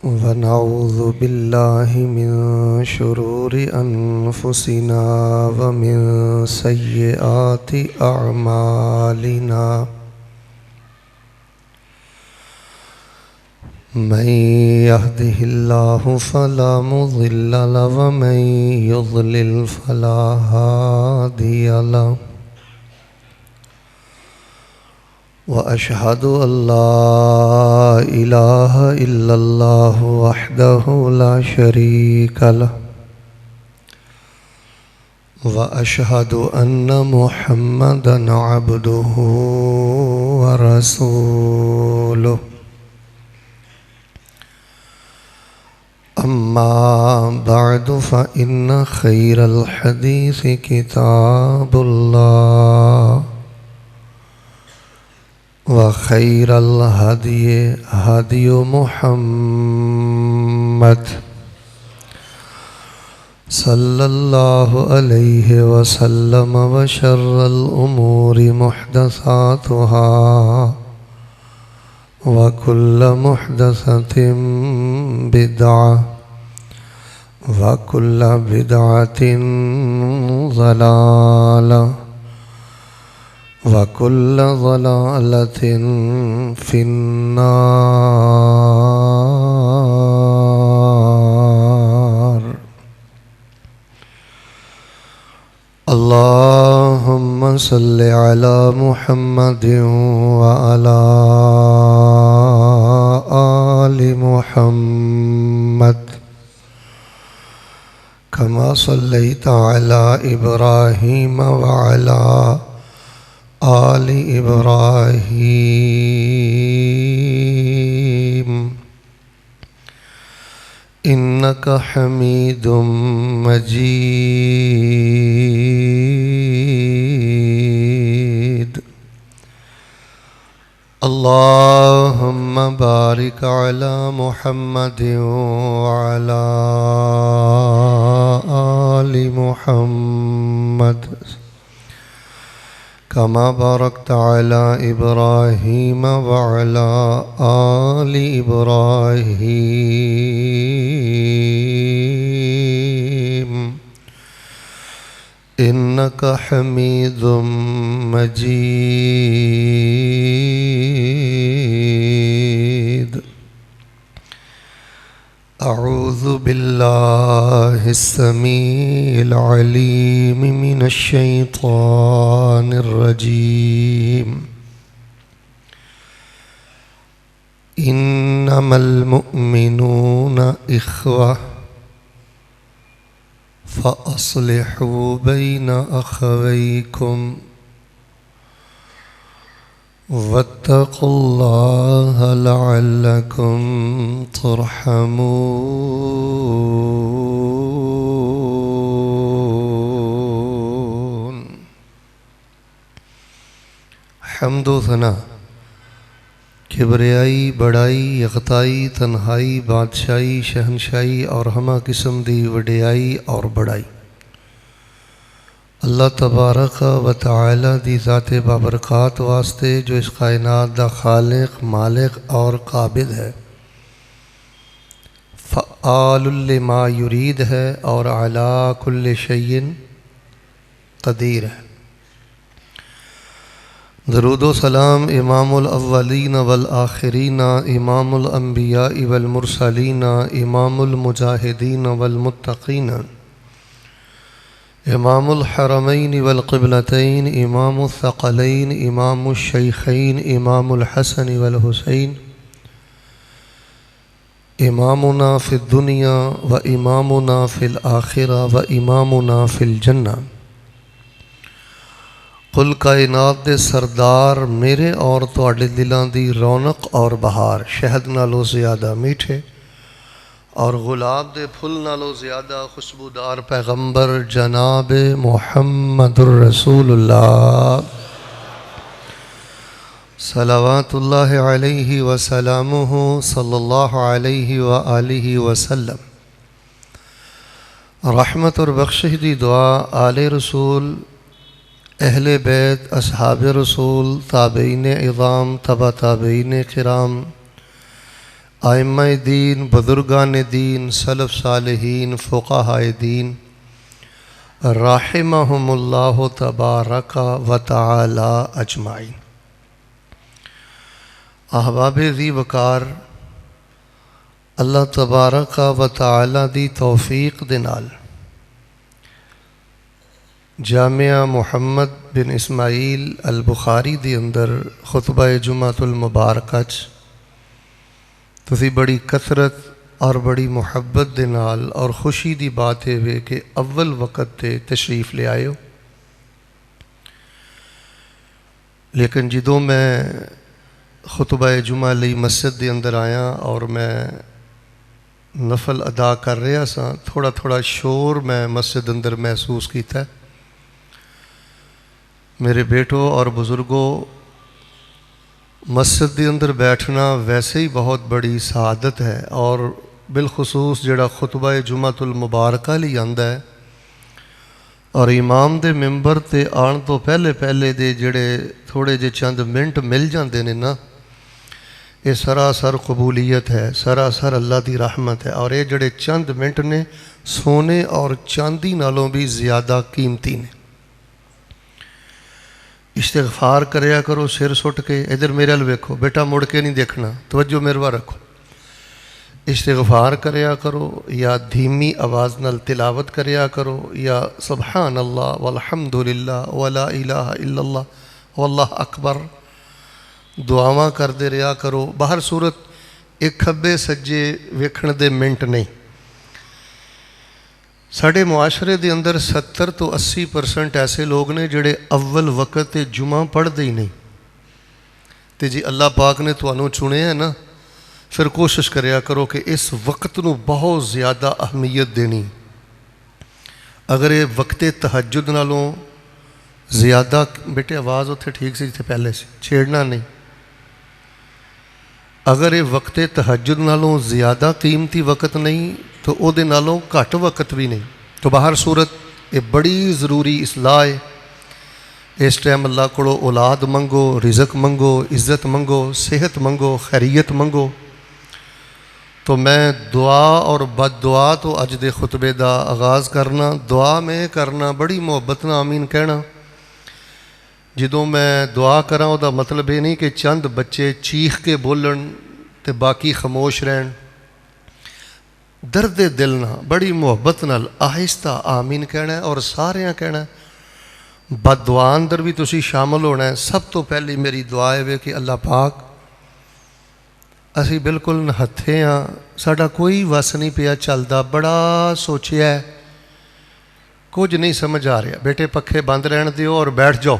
ونعوذ بالله من شرور أنفسنا ومن سيئات أعمالنا من يهده الله فلا مضل له ومن يضلل فلا هادي له وأشهد أن لا إله إلا الله وحده لا شريك له وأشهد أن محمدًا عبده ورسوله أما بعد فإن خير الحديث كتاب الله وخير الهدي هدي محمد صلى الله عليه وسلم وشر الأمور محدثاتها وكل محدثة بدعة وكل بدعة ضلالة وكل ضلالة في النار. اللهم صل على محمد وعلى آل محمد كما صليت على إبراهيم وعلى آل إبراهيم إنك حميد مجيد. اللهم بارك على محمد وعلى آل محمد كما باركت على إبراهيم وعلى آل إبراهيم إنك حميد مجيد. أعوذ بالله السميع العليم من الشيطان الرجيم. إنما المؤمنون إخوة فأصلحوا بين أخويكم واتقوا الله لعلكم ترحمون. حمد و ثنا، کبریائی، بڑائی، یکتائی، تنہائی، بادشاہی، شہنشاہی اور ہمہ قسم دی وڈیائی اور بڑائی اللہ تبارک و تعالی دی ذات بابرکات واسطے جو اس کائنات دا خالق، مالک اور قابض ہے، فعال لما یرید ہے اور علی کل شیء قدیر ہے۔ درود و سلام امام الاولین والآخرین، امام الانبیاء والمرسلین، امام المجاہدین والمتقین، امام الحرمین والقبلتین، امام الثقلین، امام الشیخین، امام الحسن والحسین، امامنا فی الدنیا و امامنا فی الآخرہ و امامنا فی الجنہ۔ کل کائنات دے سردار میرے اور تواڈے دلاں دی رونق اور بہار، شہد نالوں زیادہ میٹھے اور گلاب دے پھل نالوں زیادہ خوشبودار پیغمبر جناب محمد الرسول اللہ صلوات اللہ علیہ وسلامہ صلی اللہ علیہ وآلہ وسلم، رحمت اور بخشش دی دعا آل رسول، اہل بیت، اصحاب رسول، تابعین اعظام، تبع تابعین کرام، آئمہ دین، بزرگان دین، سلف صالحین، فقہائے دین رحمہم اللہ تبارک و تعالی اجمعین۔ احباب ذی وقار، اللہ تبارک و تعالی دی توفیق دے نال جامعہ محمد بن اسماعیل البخاری دے اندر خطبہ جمعۃ المبارکہ تسی بڑی کثرت اور بڑی محبت دے نال اور خوشی دی بات ہے کہ اول وقت تے تشریف لے آئے ہو۔ لیکن جدوں میں خطبہ جمعہ لئی مسجد دے اندر آیا اور میں نفل ادا کر رہا سا، تھوڑا تھوڑا شور میں مسجد اندر محسوس کیتا ہے۔ میرے بیٹوں اور بزرگوں، مسجد دے اندر بیٹھنا ویسے ہی بہت بڑی سعادت ہے، اور بالخصوص جڑا خطبہ جمعۃ المبارکہ لی آندا ہے اور امام دے ممبر تے آن تو پہلے دے جڑے تھوڑے جے چند منٹ مل جاندے نے نا، یہ سراسر قبولیت ہے، سراسر اللہ دی رحمت ہے، اور یہ جڑے چند منٹ نے سونے اور چاندی نالوں بھی زیادہ قیمتی نے۔ استغفار کریا کرو سر سٹ کے، ادھر میرے ال ویکھو بیٹا، مڑ کے نہیں دیکھنا، توجہ میرے وا رکھو۔ استغفار کریا کرو، یا دھیمی آواز نال تلاوت کریا کرو، یا سبحان اللہ والحمد للہ ولا الہ الا اللہ واللہ اکبر دعاواں کر دے رہا کرو۔ باہر صورت ایک کھبے سجے ویکھن دے منٹ نہیں۔ ساڑھے معاشرے دے اندر 70 تو 80% ایسے لوگ نے جڑے اول وقت جمعہ پڑھ دے ہی نہیں، تے جی اللہ پاک نے تو انہوں چنے ہیں نا، پھر کوشش کریا کرو کہ اس وقت نو بہت زیادہ اہمیت دینی۔ اگر یہ وقت تہجد نالوں زیادہ، بیٹے آواز اتھے ٹھیک سے جتھے پہلے سے چھیڑنا نہیں، اگر یہ وقت تہجد نالوں زیادہ قیمتی وقت نہیں تو او دے نالوں گھٹ وقت بھی نہیں۔ تو باہر صورت یہ بڑی ضروری اصلاح ہے۔ اس ٹائم اللہ کو اولاد منگو، رزق منگو، عزت منگو، صحت منگو، خیریت منگو۔ تو میں دعا اور بد دعا تو اج دے خطبے دا آغاز کرنا، دعا میں کرنا بڑی محبت نال آمین کہنا۔ جدوں میں دعا کراں او دا مطلب یہ نہیں کہ چند بچے چیخ کے بولن تے باقی خاموش رہن، درد دل نہ بڑی محبت نال آہستہ آمین کہنا ہے، اور ساریاں کہنا ہے۔ بد دعا اندر بھی تسی شامل ہونا ہے۔ سب تو پہلی میری دعا ہے کہ اللہ پاک، اسی بالکل نہتھے ہاں، ساڈا کوئی وس نہیں پیا چلدا، بڑا سوچیا ہے، کچھ نہیں سمجھ آ رہا، بیٹے پکھے بند رہن دیو اور بیٹھ جاؤ۔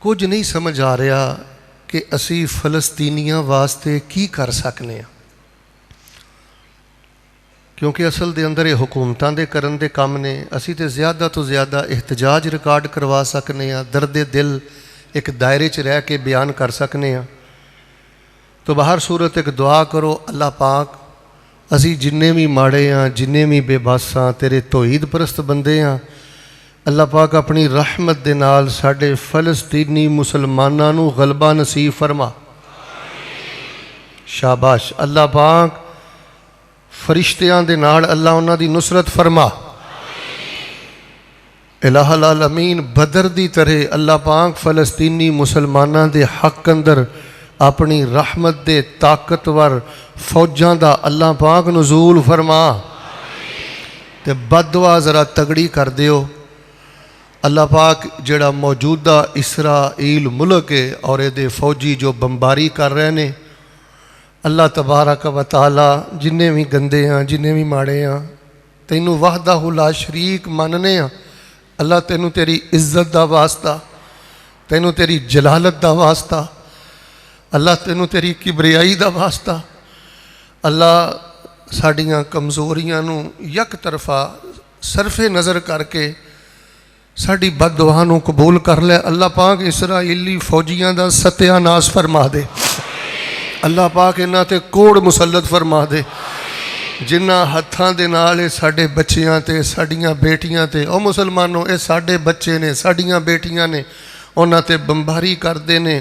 کچھ نہیں سمجھ آ رہا کہ اسی فلسطینیاں واسطے کی کر سکنے ہیں، کیونکہ اصل دے اندر یہ حکومتاں دے کرن دے کام نے۔ اسی تے زیادہ تو زیادہ احتجاج ریکارڈ کروا سکنے ہیں، درد دل ایک دائرے چ رہ کے بیان کر سکنے ہیں۔ تو باہر صورت ایک دعا کرو، اللہ پاک اسی جننے بھی ماڑے ہاں، جننے بھی بے بس ہاں، تیرے توحید پرست بندے ہاں، اللہ پاک اپنی رحمت دے نال ساڈے فلسطینی مسلماناں نو غلبہ نصیب فرما۔ شاباش، اللہ پاک فرشتیاں دے نال اللہ انہاں دی نصرت فرما۔ الہ العالمین بدر دی طرح اللہ پاک فلسطینی مسلماناں دے حق اندر اپنی رحمت دے طاقتور فوجاں دا اللہ پاک نزول فرما۔ تے بد دعا ذرا تگڑی کر دیو، اللہ پاک جڑا موجودہ اسرائیل ملک ہے اور یہ دے فوجی جو بمباری کر رہے ہیں، اللہ تبارک و تعالی جننے بھی گندے ہیں، جننے بھی ماڑے ہیں، تینوں وحدہ لا شریک ماننے ہیں۔ اللہ تینوں تیری عزت دا واسطہ، تینوں تیری جلالت دا واسطہ، اللہ تینوں تیری کبریائی دا واسطہ، اللہ ساڑیاں کمزوریاں نو یک طرفہ صرف نظر کر کے ساڑی بد دعا نو قبول کر لے۔ اللہ پاک اسرائیلی فوجیاں دا ستیہ ناس فرما دے، اللہ پاک انہاں تے کوڑ مسلط فرما دے، جنہ ہتھاں دے نال ساڑے بچیاں تے ساڑیاں بیٹیاں تے، او مسلمانوں اے ساڑے بچے نے، ساڑیاں بیٹیاں نے، انہاں تے بمباری کر دے نے۔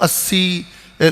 80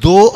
2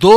2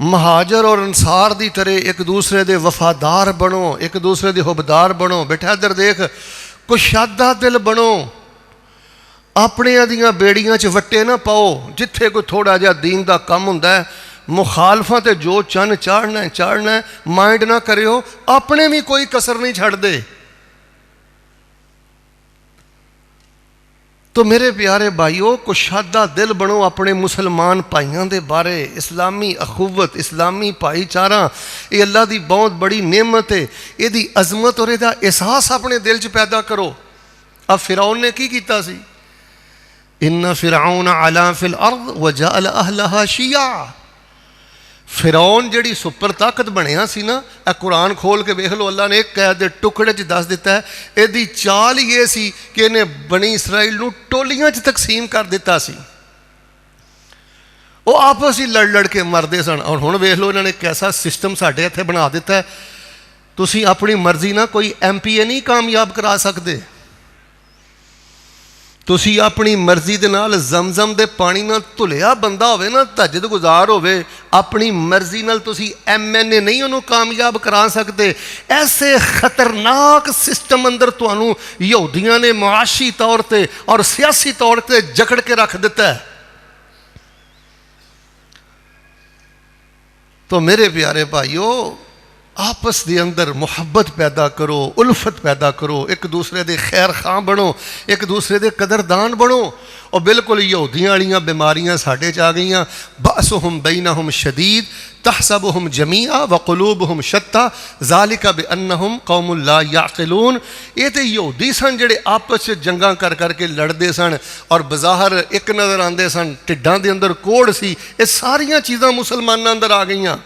مہاجر اور انصار دی طرح ایک دوسرے دے وفادار بنو، ایک دوسرے دے حبدار بنو. بیٹھا ادھر دیکھ، کشادہ دل بنو، اپنے دیاں بیڑیاں چ وٹے نہ پاؤ. جتھے کوئی تھوڑا جہا دین دا کم ہوندا ہے مخالفاں تے جو چن چاڑنا ہے مائنڈ نہ کریو، اپنے بھی کوئی کسر نہیں چھڑ دے. تو میرے پیارے بھائیو، کشادہ دل بنو اپنے مسلمان بھائیاں دے بارے. اسلامی اخوت، اسلامی بھائی چارہ، یہ اللہ دی بہت بڑی نعمت ہے. یہ دی عظمت اور یہ دا احساس اپنے دل چ پیدا کرو. اب فرعون نے کی کیتا سی؟ ان فرعون علا فی الارض وجعل اہلہا شیعا. فرعون جڑی سپر طاقت بنیا سی نا، اے قرآن کھول کے دیکھ لو، اللہ نے ایک قید دے ٹکڑے چ دس دیتا ہے. اے دی چال یہ سی کہ انہیں بنی اسرائیل نو ٹولیاں چ تقسیم کر دیتا سی. وہ آپس ہی لڑ کے مردے سن. اور ہن دیکھ لو انہوں نے کیسا سسٹم ساڈے اتنے بنا دیتا ہے. تسی اپنی مرضی نہ کوئی ایم پی اے نہیں کامیاب کرا سکتے. تسی اپنی مرضی دے نال زمزم دے پانی نال دھلیا بندہ ہوئے نا، تہجد گزار ہوئے، اپنی مرضی نال تسی ایم این اے نہیں انہوں کامیاب کرا سکتے. ایسے خطرناک سسٹم اندر تانوں یہودیاں نے معاشی طور تے اور سیاسی طور تے جکڑ کے رکھ دیتا ہے. تو میرے پیارے بھائیو، آپس دے اندر محبت پیدا کرو، الفت پیدا کرو، ایک دوسرے دے خیر خواہ بنو، ایک دوسرے دے قدردان بنو. اور بالکل یہودیاں والیاں بیماریاں ساڈے چ آ گئیاں. بأسہم بینہم شدید تحسبہم جمیعا وقلوبہم شتیٰ ذالک بانہم قوم لا یعقلون. یہ تے یہودی سن جڑے آپس چ جنگاں کر کے لڑدے سن اور بظاہر ایک نظر آندے سن، ٹھڈاں دے اندر کوڑ سی. یہ ساریاں چیزاں مسلماناں اندر آ گئیاں.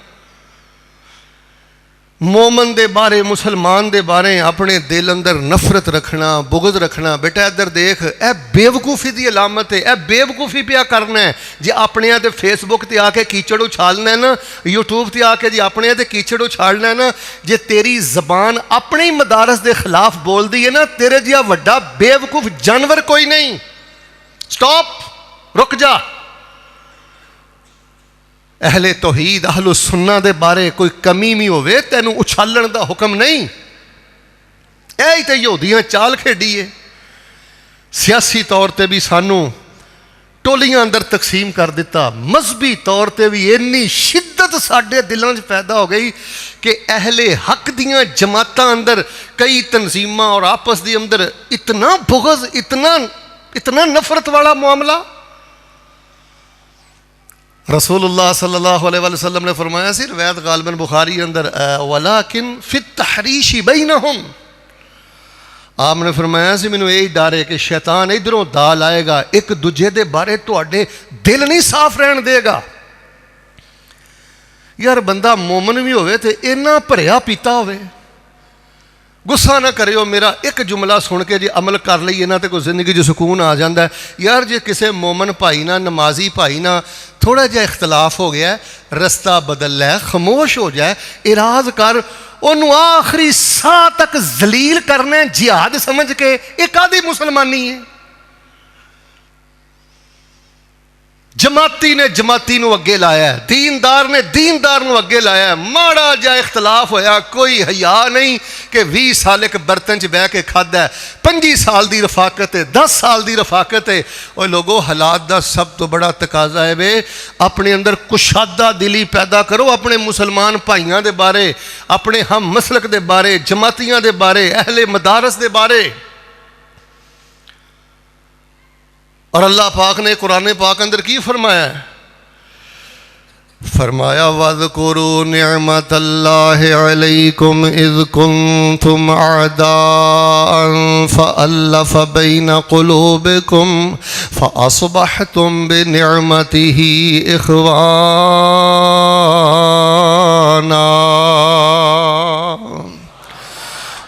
مومن دے بارے، مسلمان دے بارے اپنے دل اندر نفرت رکھنا، بغض رکھنا. بیٹا ادھر دیکھ، اے بیوقوفی دی علامت ہے. اے بیوقوفی پیا کرنا ہے جی اپنے تے فیس بک تے آ کے کیچڑ اچھالنا ہے نا، یوٹیوب تے آ کے جی اپنے تے کیچڑ اچھالنا ہے نا. جے تیری زبان اپنے مدارس دے خلاف بول دی ہے نا، تیرے جیا وڈا بیوقوف جانور کوئی نہیں. سٹاپ، رک جا. اہل توحید، اہل سنہ دے بارے کوئی کمی بھی ہوئے تینوں اچھالن دا حکم نہیں. اے تے یہودیاں چال کھیڈی ہے. سیاسی طور تے بھی سانوں ٹولیاں اندر تقسیم کر دیتا. مذہبی طور تے بھی اتنی شدت ساڈے دلاں چ پیدا ہو گئی کہ اہل حق دیاں جماعتاں اندر کئی تنظیماں اور آپس دی اندر اتنا بغض، اتنا نفرت والا معاملہ. رسول اللہ صلی اللہ علیہ وسلم نے فرمایا سی، روایت غالباً بخاری اندر، ولیکن فی التحریش بینہم. آپ نے فرمایا سی مینوں یہی ڈر ہے کہ شیطان ادھروں دا لائے گا، ایک دوجے دے بارے تواڈے دل نہیں صاف رہن دے گا. یار بندہ مومن بھی ہوئے تے اینا بھریا پیتا ہوئے. غصہ نہ کریو، میرا ایک جملہ سن کے جی عمل کر لئیے نا تے کوئی زندگی جو سکون آ جاندہ ہے. یار جی کسے مومن بھائی نا، نمازی بھائی نا تھوڑا جا اختلاف ہو گیا ہے، رستہ بدل لے، خاموش ہو جائے، اعراض کر، انہوں آخری ساہ تک ذلیل کرنا ہے جہاد سمجھ کے. ایک آدھی مسلمانی ہے. جماعتی نے جماعتی نو اگے لایا ہے، دیندار نے دیندار نو اگے لایا ہے. ماڑا جا اختلاف ہویا، کوئی حیا نہیں کہ 20 سال ایک برتن چ بہ کے کھادا ہے، 25 سال دی رفاقت ہے، 10 سال دی رفاقت ہے. اور لوگوں حالات دا سب تو بڑا تقاضا ہے وے اپنے اندر کشادہ دلی پیدا کرو اپنے مسلمان بھائیاں دے بارے، اپنے ہم مسلک دے بارے، جماعتیاں دے بارے، اہل مدارس دے بارے. اور اللہ پاک نے قرآن پاک اندر کی فرمایا ہے؟ فرمایا وَاذْكُرُوا نِعْمَةَ اللَّهِ عَلَيْكُمْ إِذْ كُنْتُمْ أَعْدَاءً فَأَلَّفَ بَيْنَ قُلُوبِكُمْ فَأَصْبَحْتُمْ بِنِعْمَتِهِ إِخْوَانًا.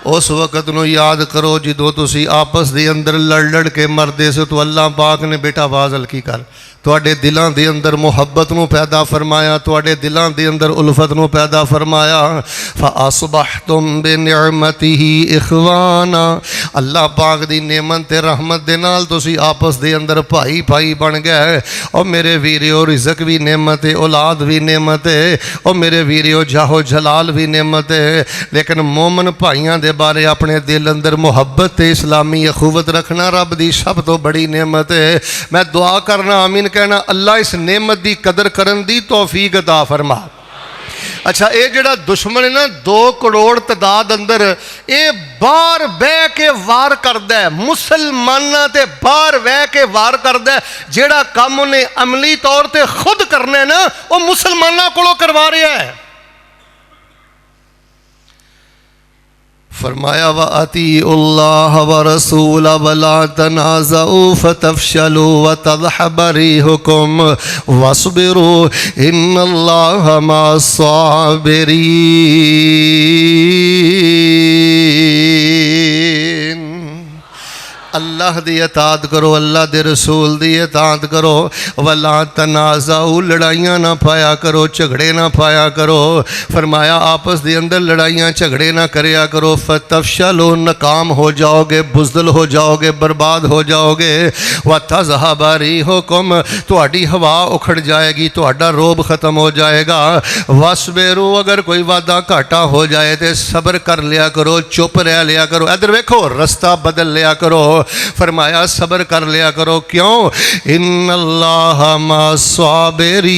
اس وقت نو یاد کرو جدو تسی آپس دے اندر لڑ کے مردے سے تو اللہ پاک نے بیٹا آواز ہلکی کر تواڈے دلاں دے اندر محبت نو پیدا فرمایا، تواڈے دلاں دے اندر الفت نو پیدا فرمایا. فَأَصْبَحْتُمْ بِنِعْمَتِهِ إِخْوَانًا. اللہ پاک دی نعمت تے رحمت دے نال تسی آپس دے اندر بھائی بھائی بن گئے اور میرے ویریو رزق بھی نعمت ہے اولاد بھی نعمت ہے اور میرے ویریو جاہو جلال بھی نعمت ہے لیکن مومن بھائیاں دے بارے اپنے دل اندر محبت تے اسلامی اخوت رکھنا رب دی سب تو بڑی نعمت ہے میں دعا کرنا آمین کہنا اللہ اس نعمت دی قدر کرن دی توفیق عطا فرما اچھا اے جڑا دشمن ہے نا 2 کروڑ تعداد اندر اے باہر بہ کے وار کردا ہے مسلماناں تے باہر بہ کے وار کردا ہے جڑا کام انہیں عملی طور تے خود کرنا ہے نا وہ مسلماناں کولوں کروا رہا ہے فرمایا وَأَطِیعُوا اللَّهَ وَرَسُولَهُ وَلَا تَنَازَعُوا فَتَفْشَلُوا وَتَذْهَبَ رِيحُكُمْ وَاصْبِرُوا إِنَّ اللَّهَ مَعَ الصَّابِرِينَ اللہ دی اطاعت کرو اللہ دے رسول دی اطاعت کرو وَلَا تَنَازَعُوا لڑائیاں نہ پایا کرو جھگڑے نہ پایا کرو فرمایا آپس دے اندر لڑائیاں جھگڑے نہ کریا کرو فَتَفْشَلُوا ناکام ہو جاؤ گے بزدل ہو جاؤ گے برباد ہو جاؤ گے وَتَذْهَبَ رِيحُكُمْ تہاڈی ہوا اکھڑ جائے گی تہاڈا روب ختم ہو جائے گا وَاصْبِرُوا اگر کوئی وعدہ گھاٹا ہو جائے تے صبر کر لیا کرو چپ رہ لیا کرو ادھر ویکھو رستہ بدل لیا کرو فرمایا صبر کر لیا کرو کیوں ان اللہ مع الصابرین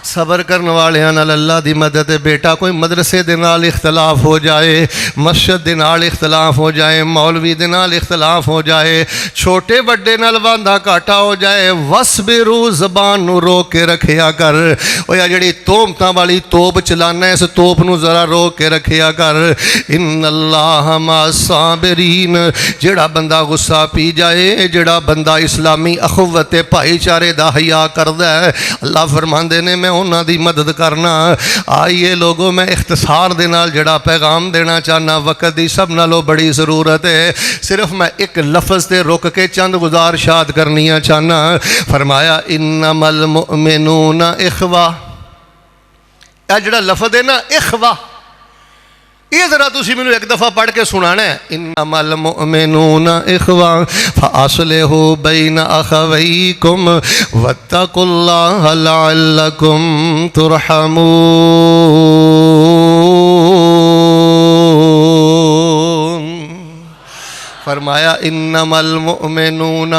صبر کرنے والیاں نال اللہ دی مدد ہے بیٹا کوئی مدرسے دے نال اختلاف ہو جائے مسجد دے نال اختلاف ہو جائے مولوی دے نال اختلاف ہو جائے چھوٹے بڑے نال واندا گھاٹا ہو جائے وَاصْبِرُوا زبان نو روک کے رکھیا کر او یا جڑی تومتاں والی توپ چلانا ہے اس توپ نو ذرا روک کے رکھیا کر ان اللہ مع الصابرین جڑا بندہ غصہ پی جائے جڑا بندہ اسلامی اخوت بھائی چارے دا حیا کردا ہے اللہ فرماندے نے میں انہاں دی مدد کرنا آئیے لوگوں میں اختصار دے نال جڑا پیغام دینا چاہنا وقت دی سب نالوں بڑی ضرورت ہے صرف میں ایک لفظ تے رک کے چند گزارشات کرنیاں چاہنا فرمایا انما المؤمنون اخوہ اے جڑا لفظ ہے نا اخوہ یہ ذرا تسی میں ایک دفعہ پڑھ کے سنانا ہے انما المؤمنون اخوہ فاصلحوا بین اخویکم واتقوا اللہ لعلکم ترحمون فرمایا انما المؤمنون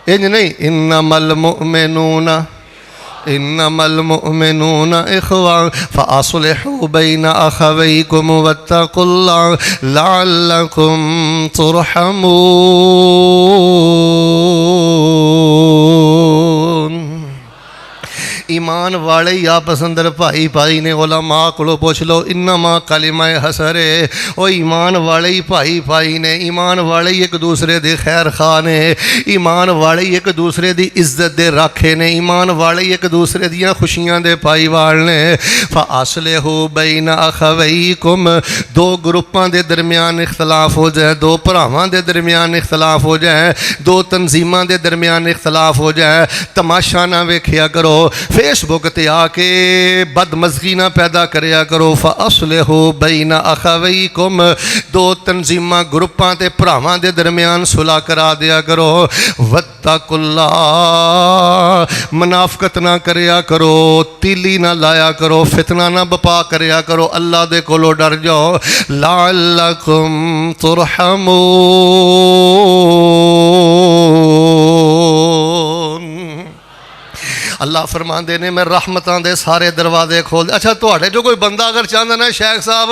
نہیں انما المؤمنون انما المؤمنون اخوة فاصلحوا بين اخويكم واتقوا الله لعلكم ترحمون ایمان والے ہی آپس اندر بھائی بھائی نے علماء کو پوچھ لو انما کلمہ حسر ہے او ایمان والے ہی بھائی بھائی نے ایمان والے ہی ایک دوسرے دے خیر خواہ نے ایمان والے ہی ایک دوسرے دی عزت دے راکھے نے ایمان والے ہی ایک دوسرے دیاں خوشیاں دے پائی وال نے فاصلحوا بین اخویکم دو گروپاں دے درمیان اختلاف ہو جائے دو بھراواں دے درمیان اختلاف ہو جائے دو تنظیماں دے درمیان اختلاف ہو جائے تماشا نہ ویکھیا کرو فیس بک تے آ کے بدمزگی نہ پیدا کریا کرو فاصلحوا بین اخویکم دو تنظیماں گروپاں تے بھراواں دے درمیان صلح کرا دیا کرو واتقوا اللہ منافقت نہ کریا کرو تیلی نہ لایا کرو فتنہ نہ بپا کریا کرو اللہ دے کولو ڈر جاؤ لعلکم ترحمون اللہ فرماندے نے میں رحمتاں دے سارے دروازے کھول دے اچھا توڑے جو کوئی بندہ اگر چاہتا نا شیخ صاحب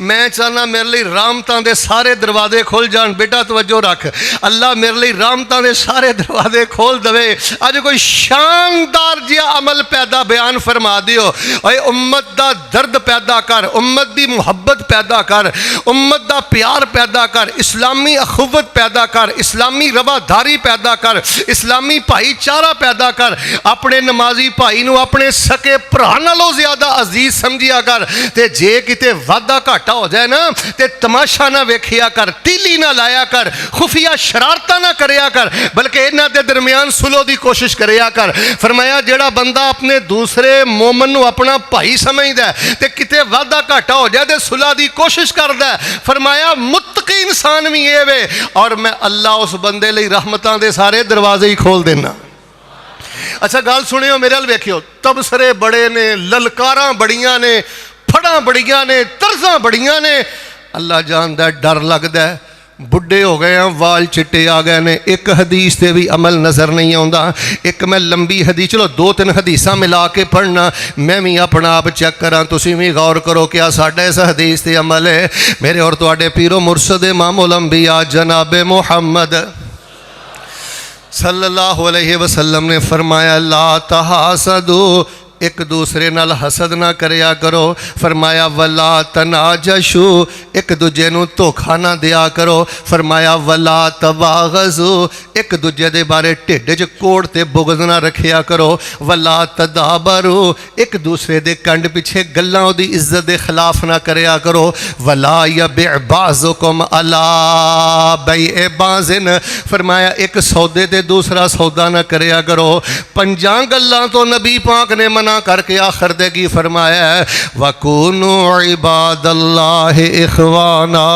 میں چاہنا میرے لئے رحمتاں دے سارے دروازے کھول جان بیٹا توجہ رکھ اللہ میرے لئے رحمتاں دے سارے دروازے کھول دوے آج کوئی شاندار جیا عمل پیدا بیان فرما دیو اے امت دا درد پیدا کر امت دی محبت پیدا کر امت دا پیار پیدا کر اسلامی اخوت پیدا کر اسلامی رواداری پیدا کر اسلامی بھائی چارہ پیدا کر اپنے نمازی بھائی نو اپنے سکے بھرا نالوں زیادہ عزیز سمجھیا کر تے جے کتے وعدہ گھاٹا ہو جائے نا تے تماشا نہ ویکھیا کر تیلی نہ لایا کر خفیہ شرارتاں نہ کریا کر بلکہ انہاں دے درمیان سلو دی کوشش کریا کر فرمایا جیڑا بندہ اپنے دوسرے مومن نو اپنا بھائی سمجھدا ہے تے کتے وعدہ گھاٹا ہو جائے تے صلح دی کوشش کردا ہے فرمایا متقی انسان بھی اے وے اور میں اللہ اس بندے لئی رحمتاں دے سارے دروازے ہی کھول دینا اچھا گال سنے ہو میرے ال ویکھیو تبصرے بڑے نے للکاراں بڑیاں نے پھڑاں بڑیاں نے طرزاں بڑیاں نے اللہ جاندا ہے ڈر لگدا ہے بڑھے ہو گئے ہیں وال چٹے آ گئے نے ایک حدیث تے بھی عمل نظر نہیں آوندا ایک میں لمبی حدیث چلو دو تین حدیثاں ملا کے پڑھنا میں بھی اپنا آپ چیک کراں تسی بھی غور کرو کیا ساڈا اس حدیث تے عمل ہے میرے اور تواڈے پیرو مرشد امام الانبیاء جناب محمد صلی اللہ علیہ وسلم نے فرمایا لا تحاسدوا ایک دوسرے نال حسد نہ کریا کرو فرمایا ولا تناجشوا ایک دوجے نو دھوکھا نہ دیا کرو فرمایا ولا تباغضوا ایک دوجے دے بارے ٹھڈ وچ کوڑ تے بغض نہ رکھیا کرو ولا تدابروا ایک دوسرے دے کنڈ پیچھے گلاں دی عزت دے خلاف نہ کریا کرو ولا یبع بعضکم علی بیع بعض فرمایا ایک سودے تے دوسرا سودا نہ کریا کرو پنجاں گلاں تو نبی پاک نے منع کر کے آخر دے گی فرمایا ہے وَكُونُوا عِبَادَ اللَّهِ إِخْوَانًا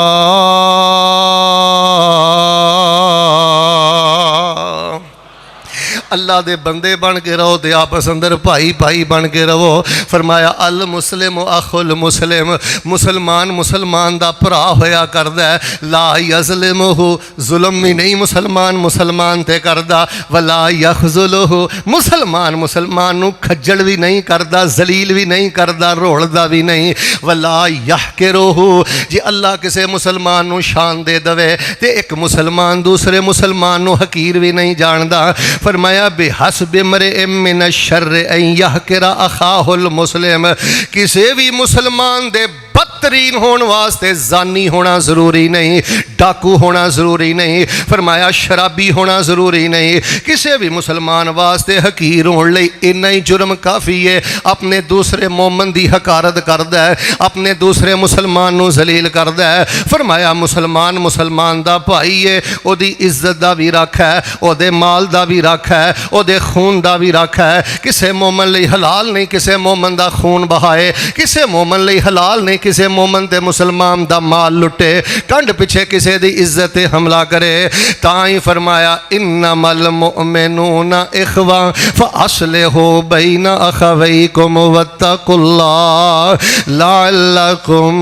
اللہ دے بندے بن کے رہو تے آپس اندر بھائی بھائی بن کے رہو فرمایا المسلم اخو المسلم مسلمان مسلمان دا بھرا ہویا کردا ہے لا یظلمہ ظلم بھی نہیں مسلمان مسلمان تے کردا ولا یخذلہ مسلمان مسلمان نو کھجل بھی نہیں کردا ذلیل بھی نہیں کردا روڑدا بھی نہیں ولا یحقرہ جی اللہ کسے مسلمان نو شان دے دوے تے ایک مسلمان دوسرے مسلمان نو حقیر بھی نہیں جاندا فرمایا بحسب امرئ من الشر ان یحقر اخاہ المسلم کسی بھی مسلمان دے بدترین ہون واسطے زانی ہونا ضروری نہیں ڈاکو ہونا ضروری نہیں فرمایا شرابی ہونا ضروری نہیں کسی بھی مسلمان واسطے حقیر ہون لئی اتنا ہی جرم کافی ہے اپنے دوسرے مومن دی حقارت کردا ہے اپنے دوسرے مسلمان نو ذلیل کردا ہے فرمایا مسلمان مسلمان دا بھائی ہے او دی عزت دا بھی رکھ ہے او دے مال دا بھی رکھ ہے او دے خون دا بھی رکھ ہے کسے مومن لئی حلال نہیں کسے مومن دا خون بہائے کسے مومن لئی حلال نہیں کسے مومن تے مسلمان دا مال لٹے کنڈ پیچھے کسے دی عزت حملہ کرے تائیں فرمایا انما المؤمنون اخوہ فاصلحوا بین اخویکم واتقوا اللہ لعلکم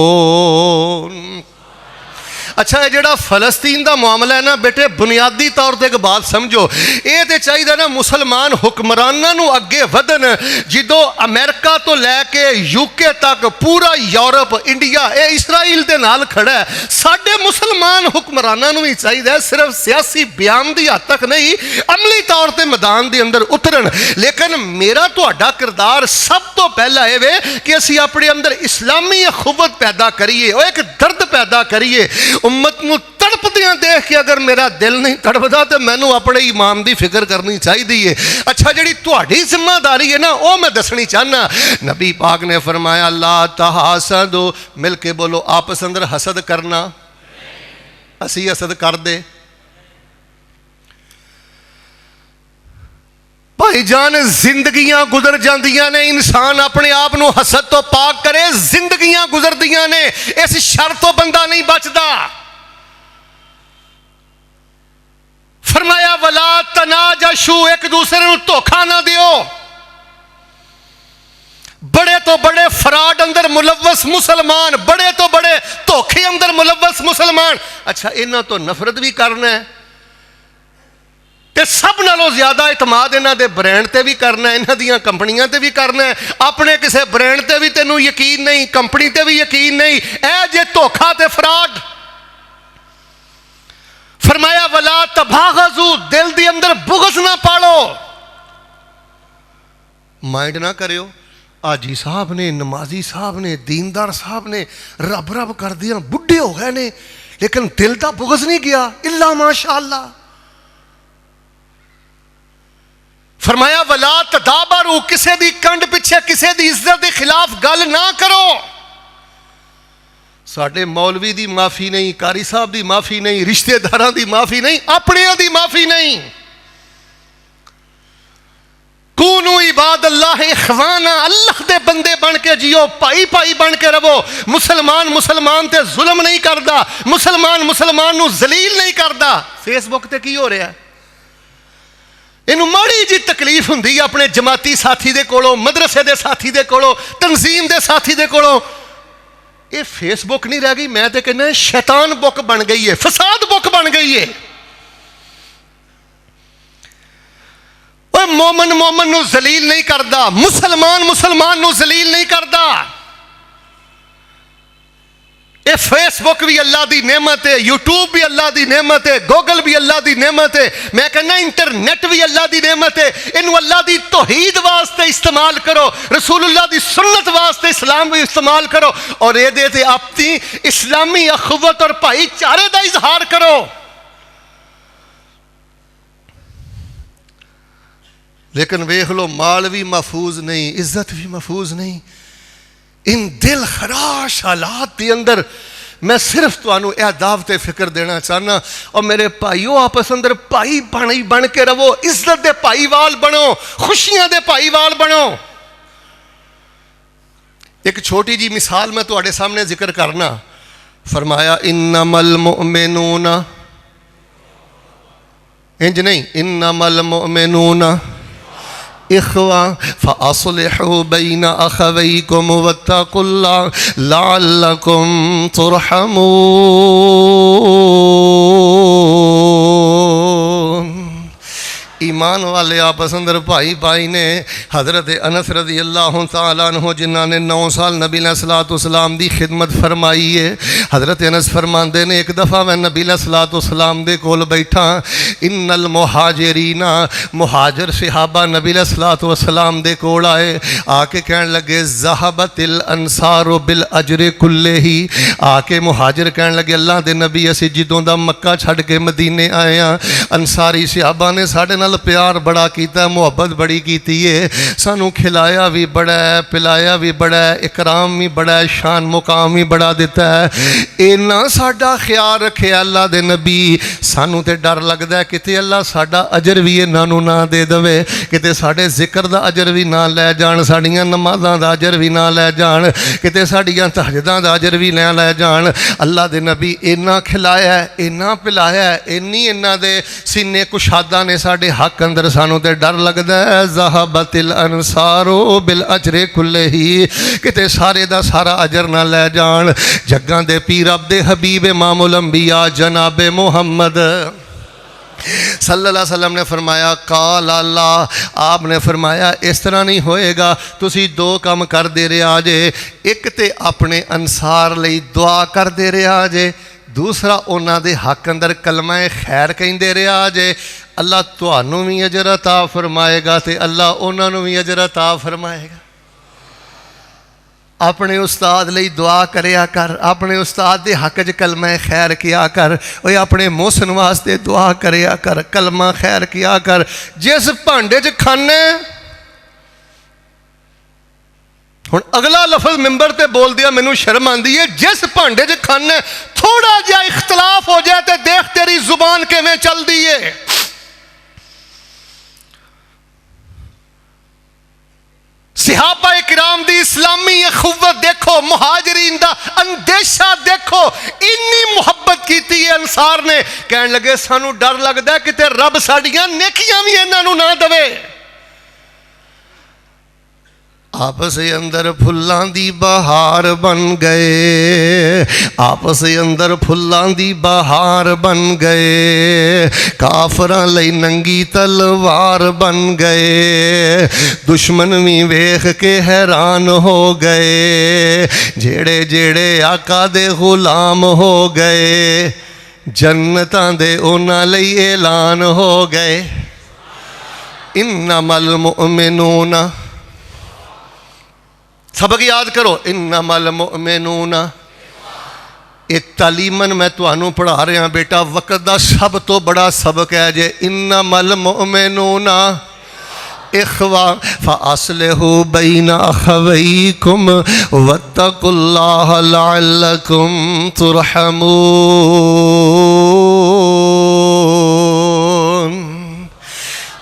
ترحمون اچھا یہ جڑا فلسطین دا معاملہ ہے نا بیٹے بنیادی طور تے ایک بات سمجھو اے تے چاہیے نا مسلمان حکمراناں نو اگے ودن جدو امریکہ تو لے کے یوکے تک پورا یورپ انڈیا اے اسرائیل دے نال کھڑا ہے ساڈے مسلمان حکمراناں نو ہی چاہیے صرف سیاسی بیان دی حد تک نہیں عملی طور تے میدان دے اندر اترن لیکن میرا تہاڈا کردار سب تو پہلا اے وے کہ اسی اپنے اندر اسلامی اخوت پیدا کریے اور ایک درد پیدا کریے امت نو تڑپ دیاں دیکھ کے اگر میرا دل نہیں تڑپدا تو میں نو اپنے ایمان دی فکر کرنی چاہی دیئے اچھا جڑی تہاڈی ذمہ داری ہے نا او میں دسنی چاہنا نبی پاک نے فرمایا لا تحاسدوا مل کے بولو آپس اندر حسد کرنا اسی حسد کر دے بھائی جان زندگیاں گزر جاندیاں نے انسان اپنے آپ نو حسد تو پاک کرے زندگیاں گزر دیاں نے اس شر تو بندہ نہیں بچدا فرمایا ولا تناجشوا ایک دوسرے نو دھوکھا نہ دیو بڑے تو بڑے فراڈ اندر ملوث مسلمان بڑے تو بڑے دھوکھے اندر ملوث مسلمان اچھا انہاں تو نفرت بھی کرنا ہے تے سب نالوں زیادہ اعتماد انہاں دے برانڈ تے بھی کرنا ہے انہاں دیاں کمپنیاں تے بھی کرنا ہے اپنے کسے برانڈ تے بھی تینوں یقین نہیں کمپنی تے بھی یقین نہیں اے جے دھوکھا تے فراڈ فرمایا ولا تباغضوا دل دی اندر بغض نہ پالو مائنڈ نہ کریو آجی صاحب نے نمازی صاحب نے دیندار صاحب نے رب رب کر دیا بڈھے ہو گئے نے لیکن دل دا بغض نہیں گیا الا ماشاءاللہ فرمایا ولا تدابروا، کسے دی کنڈ پیچھے کسے دی عزت دے خلاف گل نہ کرو. ساڈے مولوی دی معافی نہیں، قاری صاحب دی معافی نہیں، رشتہ داراں دی معافی نہیں، اپنیاں دی معافی نہیں. کونو عباد اللہ اخوانا، اللہ دے بندے بن کے جیو، پائی پائی بن کے رہو. مسلمان تے ظلم نہیں کردا، مسلمان نو ذلیل نہیں کردا. فیس بک تے کی ہو رہا ہے؟ اینو ماڑی جی تکلیف ہوندی اپنے جماعتی ساتھی دے کولوں، مدرسے دے ساتھی دے کولوں، تنظیم دے ساتھی دے کولوں. یہ فیس بک نہیں رہ گئی، میں تے کہنا شیطان بک بن گئی ہے، فساد بک بن گئی ہے. مومن نو ذلیل نہیں کردا، مسلمان نو ذلیل نہیں کردا. اے فیس بک بھی اللہ دی نعمت ہے، یوٹیوب بھی اللہ دی نعمت ہے، گوگل بھی اللہ دی نعمت ہے. میں کہنا انٹرنیٹ بھی اللہ دی نعمت ہے. انہوں اللہ دی توحید واسطے استعمال کرو، رسول اللہ دی سنت واسطے اسلام بھی استعمال کرو، اور یہ دیتے اپنی اسلامی اخوت اور بھائی چارے دا اظہار کرو. لیکن ویکھ لو مال بھی محفوظ نہیں، عزت بھی محفوظ نہیں. ان دل خراش حالات کے اندر میں صرف تانوں اے دعوت فکر دینا چاہنا. اور میرے بھائیو آپس اندر بھائی بن کے رہو، عزت دے بھائی وال بنو، خوشیاں دے بھائی وال بنو. ایک چھوٹی جی مثال میں تواڈے سامنے ذکر کرنا. فرمایا انما المؤمنون، انج نہیں، انما المؤمنون اخوہ فاصلحوا بین اخویکم واتقوا اللہ لعلکم ترحمون. ایمان والے آپس اندر بھائی نے. حضرت انس رضی اللہ تعالیٰ عنہ جنہاں نے 9 سال نبی علیہ الصلوۃ والسلام دی خدمت فرمائی ہے، حضرت انس فرماندے نے ایک دفعہ میں نبی علیہ الصلوۃ والسلام دے کول بیٹھا. ان المہاجرین، مہاجر صحابہ نبی علیہ الصلوۃ والسلام دے کول آئے، آ کے کہن لگے ذہبت الانصار بالاجر کلہ. آ کے مہاجر کہن لگے اللہ دے نبی اسی جدوں دا مکہ چھڈ کے مدینے آئے ہاں، انصاری صحابہ نے ساڈے نال پیار بڑا کیتا ہے، محبت بڑی کیتی ہے، سانو کھلایا بھی بڑا ہے، پلایا بھی بڑا ہے، اکرام بھی بڑا ہے، شان مقام بھی بڑا دیتا ہے. اینا ساڈا خیال رکھے اللہ دے نبی. سانو تے ڈر لگدا ہے کتے اللہ ساڈا اجر بھی انہاں نو نہ دے دے، کتے ساڈے ذکر دا اجر بھی نہ لے جان، ساڈیاں نمازاں دا اجر بھی نہ لے جان، کتے ساڈیاں تہجداں دا اجر بھی نہ لے جان. اللہ دے نبی اینا کھلایا ہے، اینا پلایا ہے، اینی انہاں دے سینے کشادہ نے ساڈے حق اندر. سانو تے ڈر لگدا ہے ذہبت الانصار بالاجر کلہ، کتے سارے دا سارا اجر نہ لے جان. جگاں دے پیر عبد حبیب امام الانبیاء جناب محمد صلی اللہ علیہ وسلم نے فرمایا قال اللہ، آپ نے فرمایا اس طرح نہیں ہوئے گا. تسی 2 کام کر دے رہے جے، ایک تے اپنے انصار لئی دعا کر دے رہے جے، دوسرا انہاں دے حق اندر کلمہ خیر کہندے رہا جے. اللہ تانوں بھی اجر عطا فرمائے گا تے اللہ انہاں نوں بھی اجر عطا فرمائے گا. اپنے استاد لئی دعا کریا کر، اپنے استاد دے حق چ کلمہ خیر کیا کر، اوے اپنے محسن واسطے دعا کریا کر، کلمہ خیر کیا کر. جس بھانڈے چ کھانے ہن اگلا لفظ ممبر تے بول دیا مینوں شرم آندی ہے، جس بھانڈے چ کھانے تھوڑا جہا اختلاف ہو جائے تے دیکھ تیری زبان کیویں چل دی ہے. صحابہ کرام دی اسلامی اخوت دیکھو، مہاجرین دا اندیشہ دیکھو، انی محبت کیتی ہے انصار نے. کہن لگے سانو ڈر لگدا ہے کتے رب ساڈیاں نیکیاں بھی انہاں نوں نہ دے. آپس اندر پھلاں دی بہار بن گئے، آپس اندر پھلاں دی بہار بن گئے، کافراں لئی ننگی تلوار بن گئے، دشمن بھی ویکھ کے حیران ہو گئے، جیڑے جیڑے آقا دے غلام ہو گئے، جنتاں دے انہاں لئی اعلان ہو گئے. انما المؤمنون، سبق یاد کرو، انما المؤمنون. یہ تعلیمن میں تانوں پڑھا رہا بیٹا، وقت دا سب تو بڑا سبق ہے جے انما المؤمنون. اخوا فاصلحوا بین اخویکم واتقوا اللہ لعلکم ترحمون۔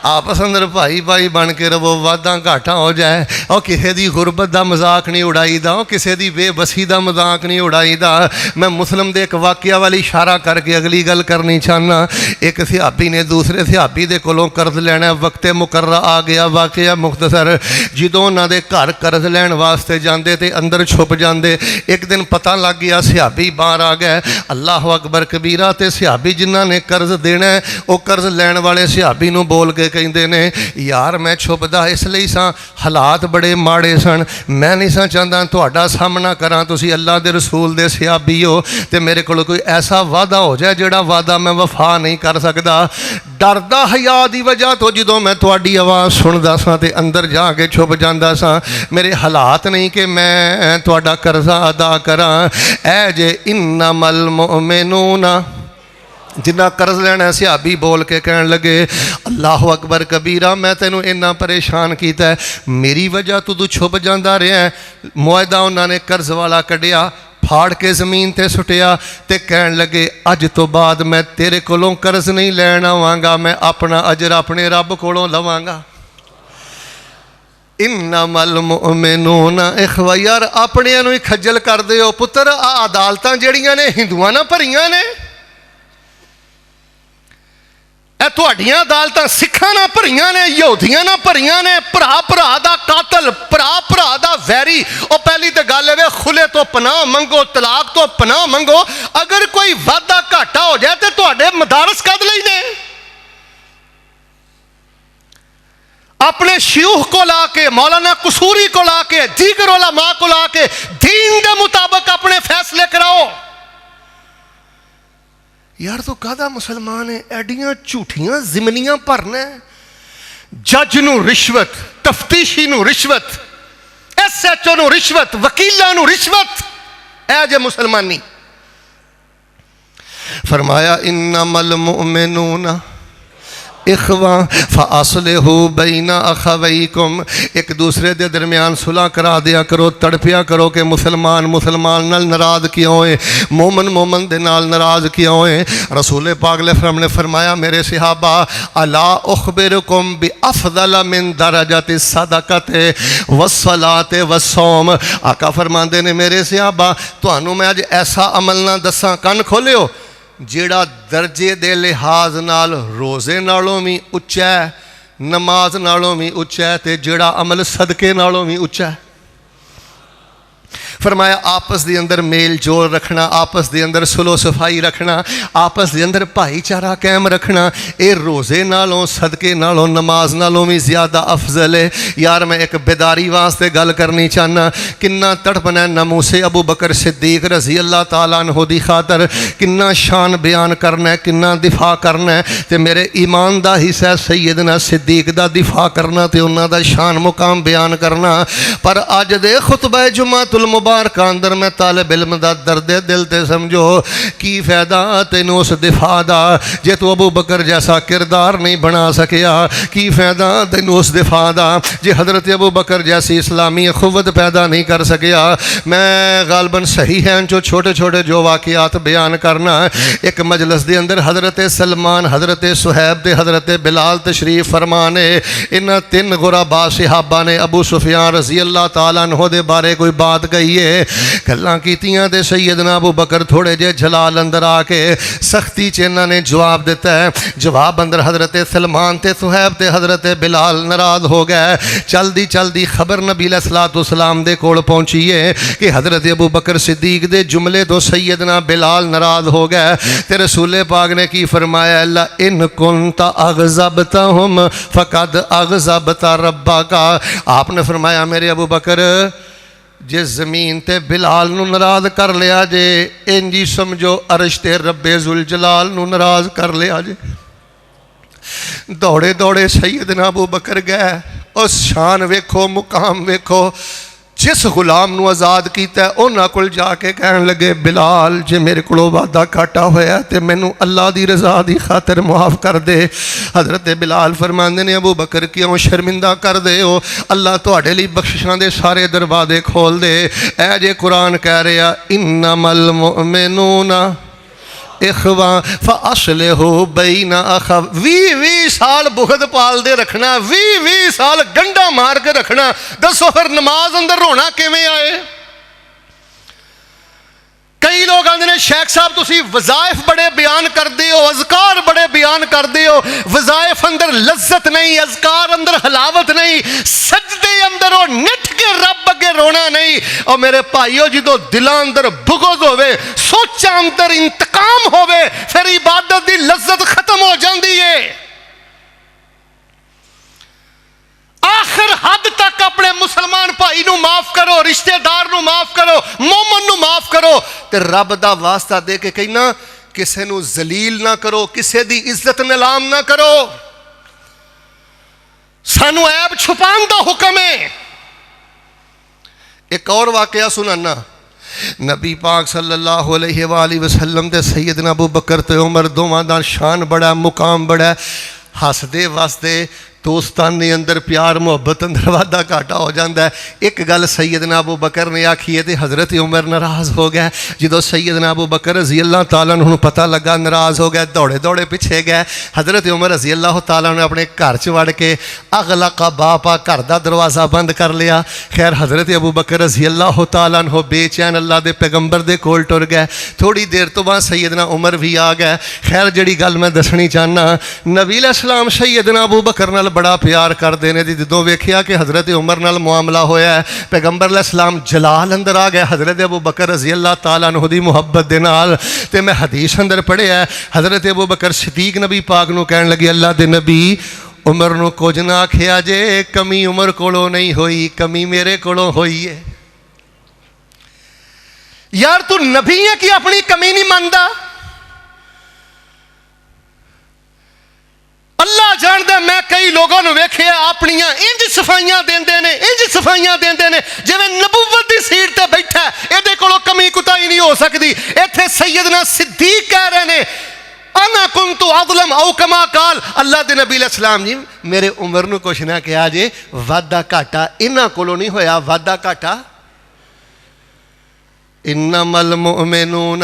آپس اندر بھائی بھائی بن کے رہو، وعدہ گھاٹا ہو جائے، اور کسی دی غربت دا مذاق نہیں اڑائی دا، کسی دی بے بسی دا مذاق نہیں اڑائی دا۔ میں مسلم دے ایک واقعہ والی اشارہ کر کے اگلی گل کرنی چاہنا۔ ایک صحابی نے دوسرے صحابی دے کولوں قرض لینا، وقت مقررہ آ گیا، واقعہ مختصر، جدوں انہاں دے گھر قرض لین واسطے جاندے تے اندر چھپ جاندے، ایک دن پتہ لگ گیا صحابی باہر آ گئے، اللہ اکبر کبیرہ، تے صحابی جنہاں نے قرض دینا ہے وہ قرض لین والے صحابی نو بول کے کہندے نے یار میں چھپدا اس لیے سا، حالات بڑے ماڑے سن، میں نہیں سا چاہتا تہاڈا سامنا کراں، تسی اللہ دے رسول دے صحابی ہو، تے میرے کول کوئی ایسا وعدہ ہو جائے جڑا وعدہ میں وفا نہیں کر سکدا۔ ڈردا حیا دی وجہ تو جدوں میں تہاڈی آواز سندا سا تے اندر جا کے چھپ جاندا سا، میرے حالات نہیں کہ میں تہاڈا قرضہ ادا کراں۔ اے جے انما المؤمنون، جنہ قرض لینا صحابی بول کے کہن لگے اللہ اکبر کبیرہ، میں تینوں اتنا پریشان کیتا ہے، میری وجہ تو چھپ جاندہ رہے ہیں۔ معاہدہ انہوں نے قرض والا کڈیا، پھاڑ کے زمین تے سٹیا، تے کہن لگے اج تو بعد میں تیرے کولوں قرض نہیں لینا آواں گا، میں اپنا اجر اپنے رب کولوں لواں گا۔ انما المؤمنون اخوہ، یار اپنے انہوں ہی کھجل کر دے ہو پتر، عدالتاں جڑیاں نے ہندوؤں نہ بھریاں نے، اے تہاڈیاں عدالتاں سکھاں نہ بھریاں نے، یہودیاں نہ بھریاں نے، بھرا بھرا دا قاتل، بھرا بھرا دا ویری۔ او پہلی تے گل ہے خلے تو پناہ منگو، طلاق تو پناہ منگو، اگر کوئی وعدہ گھاٹا ہو جائے تے تہاڈے مدارس کد لئی نے؟ اپنے شیوخ کو لا کے، مولانا قصوری کو لا کے، دیگر علماء کو لا کے دین دے مطابق اپنے فیصلے کراؤ۔ یار تو کہدا مسلمان ہے، ایڈیاں جھوٹیاں ضمنیاں بھرنا ہے، جج نو رشوت، تفتیشی نو رشوت، ایس ایچ او نو رشوت، وکیلاں نو رشوت، اے جے مسلمانی۔ فرمایا انما المؤمنون اخوہ فاصلحوا بین اخویکم، ایک دوسرے دے درمیان صلح کرا دیا کرو، تڑپیا کرو کہ مسلمان نال ناراض کیوں ہوئے، مومن دے نال ناراض کیوں ہوئے۔ رسول پاک علیہ السلام نے فرمایا میرے صحابہ الا اخبرکم بافضل من درجات الصدقۃ والصلاۃ والصوم، آقا فرماندے نے میرے صحابہ تانوں میں اج ایسا عمل نہ دساں، کن کھولیو، جیڑا درجے دے لحاظ نال روزے نالوں بھی اچا ہے، نماز نالوں بھی اچا ہے، تے جیڑا عمل صدقے نالوں بھی اچا ہے۔ فرمایا آپس دے اندر میل جول رکھنا، آپس دے اندر صلح و صفائی رکھنا، آپس دے اندر بھائی چارہ قائم رکھنا، اے روزے نالوں صدقے نالوں نماز نالوں بھی زیادہ افضل ہے۔ یار میں ایک بیداری واسطے گل کرنی چاہنا، کنا تڑپنا ہے ناموس ابو بکر صدیق رضی اللہ تعالیٰ عنہ دی خاطر، کنا شان بیان کرنا ہے، کنا دفاع کرنا ہے، تے میرے ایمان دا حصہ ہے سیدنا صدیق دا دفاع کرنا تے انہاں دا شان مقام بیان کرنا۔ پر اج دے خطبہ جمعۃ المبارکہ اندر میں طالب علم دا درد دل تے سمجھو، کی فائدہ تینوں اس دفاع دا جے تو ابو بکر جیسا کردار نہیں بنا سکیا، کی فائدہ تینوں اس دفاع دا جے حضرت ابو بکر جیسی اسلامی قوت پیدا نہیں کر سکیا۔ میں غالباً صحیح ہیں جو چھوٹے چھوٹے جو واقعات بیان کرنا، ایک مجلس دے اندر حضرت سلمان، حضرت صہیب تے حضرت بلال تشریف فرمانے، ان تین غرباء صحابہ نے ابو سفیان رضی اللہ تعالیٰ عنہ دے بارے کوئی بات کہی ہے، گلاں کیتیاں تے سیدنا ابو بکر تھوڑے جے جلال اندر آ کے سختی چ انہاں نے جواب دیتا ہے۔ جواب اندر حضرت سلمان تے صہیب تے حضرت بلال ناراض ہو گئے۔ چلدی خبر نبی علیہ الصلوۃ والسلام دے کول پہنچی ہے کہ حضرت ابو بکر صدیق دے جملے تو سیدنا بلال ناراض ہو گئے، تے رسول پاک نے کی فرمایا ان کنت اغضبتہم فقد اغضبت ربک، آپ نے فرمایا میرے ابو بکر جے زمین تے بلال نو ناراض کر لیا جے، انجی سمجھو عرش تے رب ذوالجلال نو ناراض کر لیا جے۔ دوڑے سیدنا ابو بکر گئے، اس شان ویکھو، مقام ویکھو، جس غلام نو آزاد کیتا ہے انہاں کول جا کے کہن لگے بلال جے میرے کولوں وعدہ کاٹا ہویا تے مینوں اللہ دی رضا دی خاطر معاف کر دے۔ حضرت بلال فرماندے نے ابو بکر کیوں شرمندہ کر دے ہو، اللہ تہاڈے لئی بخششاں دے سارے دروازے کھول دے۔ اے جے قرآن کہہ رہا انما المؤمنون اخوان فاصلحوا بین اخویکم، 20 سال بغض پال دے رکھنا، 20 سال گنڈا مار کے رکھنا، دسو پھر نماز اندر رونا کیویں آئے؟ کئی لوگ آندے نے شیخ صاحب تسی وظائف بڑے بیان کر دے ہو، اذکار بڑے بیان کر دے ہو، وظائف اندر لذت نہیں، اذکار اندر حلاوت نہیں، سجدے اندر وہ نٹھ کے رب اگے رونا نہیں۔ اور میرے بھائیو جدو دلاں اندر بغض ہوئے، سوچاں اندر انتقام ہوئے، پھر عبادت دی لذت ختم ہو جاندی ہے۔ آخر حد تک اپنے مسلمان بھائی نو معاف کرو، رشتہ دار نو معاف کرو، مومن نو معاف کرو، تے رب دا واسطہ دے کے کہنا کسے نو ذلیل نہ کرو، کسے دی عزت نیلام نہ کرو۔ سانو عیب چھپان دا حکم ہے۔ ایک اور واقعہ سنانا، نبی پاک صلی اللہ علیہ وآلہ وسلم تے سیدنا ابو بکر تے عمر دوواں دا شان بڑا، مقام بڑا، ہس دے واسطے دوستانی اندر پیار محبت اندر وعدہ کاٹا ہو جاندہ ہے۔ ایک گل سیدنا ابو بکر نے آکھی ہے تے حضرت عمر ناراض ہو گئے۔ جدو سیدنا ابو بکر رضی اللہ تعالیٰ عنہ پتہ لگا ناراض ہو گئے، دوڑے دوڑے پیچھے گئے۔ حضرت عمر رضی اللہ تعالیٰ نے اپنے گھر چ وڑ کے اغلق باپا گھر دا دروازہ بند کر لیا۔ خیر حضرت ابو بکر رضی اللہ تعالیٰ عنہ بے چین اللہ دے پیغمبر دے کول ٹر گئے۔ تھوڑی دیر تو بعد سیدنا عمر بھی آ گئے۔ خیر جڑی گل میں دسنی چاہنا، نبی علیہ السلام سیدنا ابو بکر نال بڑا پیار کر دینے دی جدوں ویکھیا کہ حضرت عمر نال معاملہ ہویا ہے، پیغمبر علیہ السلام جلال اندر آ گئے حضرت ابو بکر رضی اللہ تعالیٰ عنہ دی محبت دے نال۔ تے میں حدیث اندر پڑھیا ہے حضرت ابو بکر صدیق نبی پاک نو کہن لگے اللہ دے نبی عمر نو کچھ نہ آکھیا جے، کمی عمر کولوں نہیں ہوئی، کمی میرے کولوں ہوئی ہے۔ یار تو نبی ہے کہ اپنی کمی نہیں ماندا؟ اللہ جاندے میں کئی لوگوں نے ویکھے اپنیاں انج صفائیاں دیندے نے، انج صفائیاں دیندے نے جویں نبوت دی سیٹ تے بیٹھا ہے، ایدے کولوں کمی کوتاہی نہیں ہو سکتی۔ ایتھے سیدنا صدیق کہہ رہے نے انا کنت اظلم او کما قال، اللہ دے نبی علیہ السلام جی میرے عمر نو کچھ نہ کہا جے، وعدہ گھاٹا انہاں کولوں نہیں ہویا، وعدہ گھاٹا انما المؤمنون،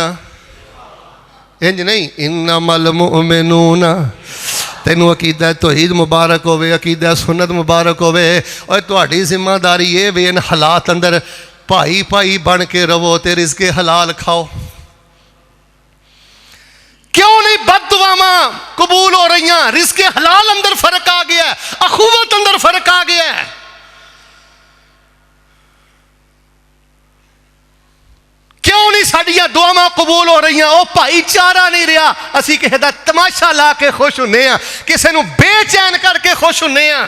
انج نہیں انما المؤمنون۔ تینوں عقیدہ توحید مبارک ہوئے، عقیدہ سنت مبارک ہوئے، اور تہاڈی ذمہ داری یہ وے ان حالات اندر بھائی بھائی بن کے رہو تے رزق حلال کھاؤ۔ کیوں نہیں بد دعاواں قبول ہو رہی ہیں؟ رزق حلال اندر فرق آ گیا ہے، اخوت اندر فرق آ گیا ہے۔ کیوں نہیں ساڈیاں دعاواں قبول ہو رہی ہیں؟ وہ بھائی چارہ نہیں رہا، اسی کسی دا تماشا لا کے خوش ہونے ہیں، کسی نو بے چین کر کے خوش ہونے ہیں۔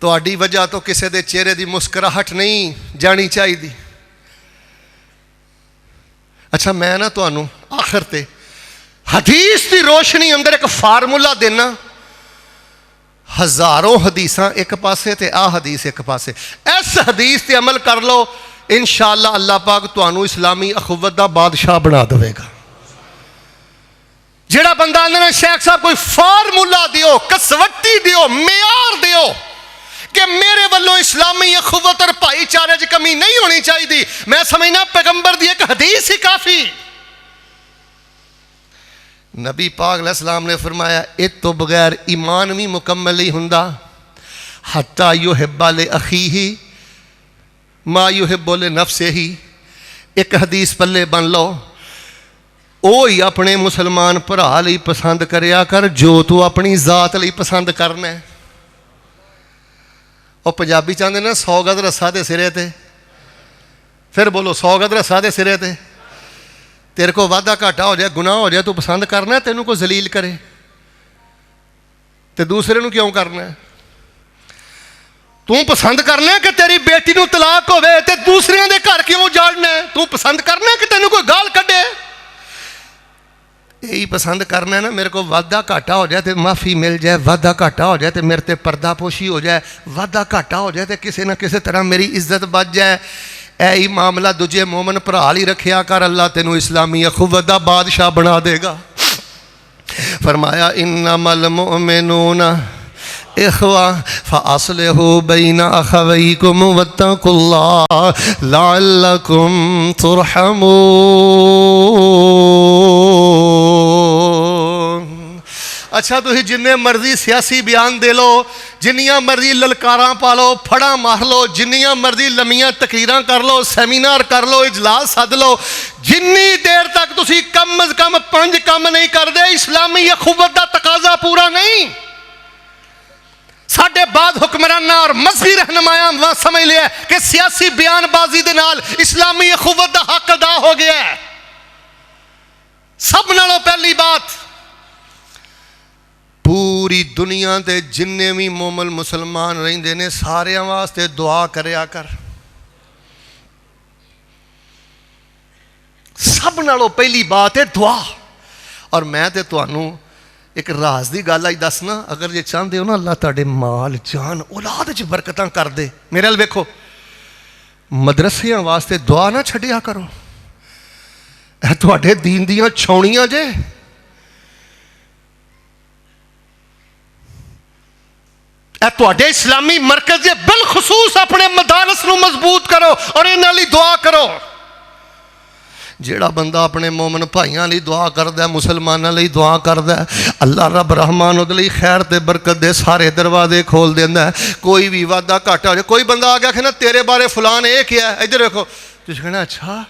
تہاڈی وجہ تو کسی دے چہرے دی مسکراہٹ نہیں جانی چاہیے۔ اچھا میں نا تانوں آخر تے حدیث دی روشنی اندر ایک فارمولا دینا، ہزاروں حدیثاں ایک پاسے تے آ حدیث ایک پاسے، اس حدیث تے عمل کر لو، انشاءاللہ اللہ پاک تانوں اسلامی اخوت دا بادشاہ بنا دے گا۔ جڑا بندہ اندر شیخ صاحب کوئی فارمولا دیو، کسوٹی دیو، معیار دیو کہ میرے والوں اسلامی اخوت اور بھائی چارے کی کمی نہیں ہونی چاہیے، میں سمجھنا پیغمبر دی ایک حدیث ہی کافی۔ نبی پاک علیہ السلام نے فرمایا ایک تو بغیر ایمان بھی مکمل ہی ہوندا، حتی یحب لأخیہ ما یحب لنفسہ۔ ایک حدیث پلے بن لو، اوہی اپنے مسلمان بھرا لئی پسند کریا کر جو تو اپنی ذات لئی پسند کرنا ہے۔ اور پنجابی چاہتے نا 100 گز رسا دے سرے تے، پھر بولو 100 گز رسا دے سرے تے، تیرے کو وعدہ گھاٹا ہو جائے، گناہ ہو جائے، تو پسند کرنا ہے تینوں کو ذلیل کرے تے دوسرے نو کیوں کرنا ہے؟ تو پسند کرنا ہے کہ تیری بیٹی نو طلاق ہوئے تے دوسرے دے گھر کیوں جاڑنا ہے؟ تو پسند کرنا ہے کہ تینوں کوئی گال کڈے؟ یہی پسند کرنا ہے نا میرے کو وعدہ گھاٹا ہو جائے تو معافی مل جائے، وعدہ گھاٹا ہو جائے تو میرے تے پردہ پوشی ہو جائے، وعدہ گھاٹا ہو جائے تو کسی نہ کسی طرح میری عزت بچ جائے، ہی معاملہ دجے مومن بھرا ہی رکھیا کر، اللہ تینوں اسلامی اخوت دا بادشاہ بنا دے گا۔ فرمایا انما المؤمنون اخوہ فاصلحوا بین اخویکم واتقوا اللہ لعلکم ترحمون۔ اچھا تھی جن مرضی سیاسی بیان دے لو، جنیاں مرضی للکاراں پا لو، پھڑا مار لو، جنیاں مرضی لمیاں تقریراں کر لو، سیمینار کر لو، اجلاس سد لو، جنی دیر تک تسی کم از کم 5 کم نہیں کر دے، اسلامی اخوت دا تقاضا پورا نہیں۔ ساڑھے بعد حکمرانہ اور مذہبی رہنمایاں وہاں سمجھ لیا کہ سیاسی بیان بازی دے نال اسلامی اخوت دا حق ادا ہو گیا ہے۔ سب نالوں پہلی بات، پوری دنیا دے جننے بھی مومن مسلمان رہندے نے سارے واسطے دعا کریا کر۔ سب نالوں پہلی بات ہے دعا۔ اور میں تے تانوں ایک راز دی گل آئی دسنا، اگر یہ چاہتے ہو نا اللہ تاڑے مال جان اولاد وچ برکتاں کر دے، میرے ال ویکھو مدرسیاں واسطے دعا نہ چھڈیا کرو، اے تواڈے دین دیاں چھاؤنیاں جے، اے تواڈے اسلامی مرکز جے، بالخصوص اپنے مدارس نو مضبوط کرو اور انہاں لئی دعا کرو۔ جیڑا بندہ اپنے مومن بھائیاں لئی دعا کردا ہے، مسلماناں لئی دعا کردا ہے، اللہ رب رحمان اودے لئی خیر تے برکت دے سارے دروازے کھول دیندا ہے۔ کوئی بھی وعدہ گھاٹا ہو جائے، کوئی بندہ آ گیا کہ نا تیرے بارے فلان اے کیا ہے، ادھر دیکھو تسی کہنا اچھا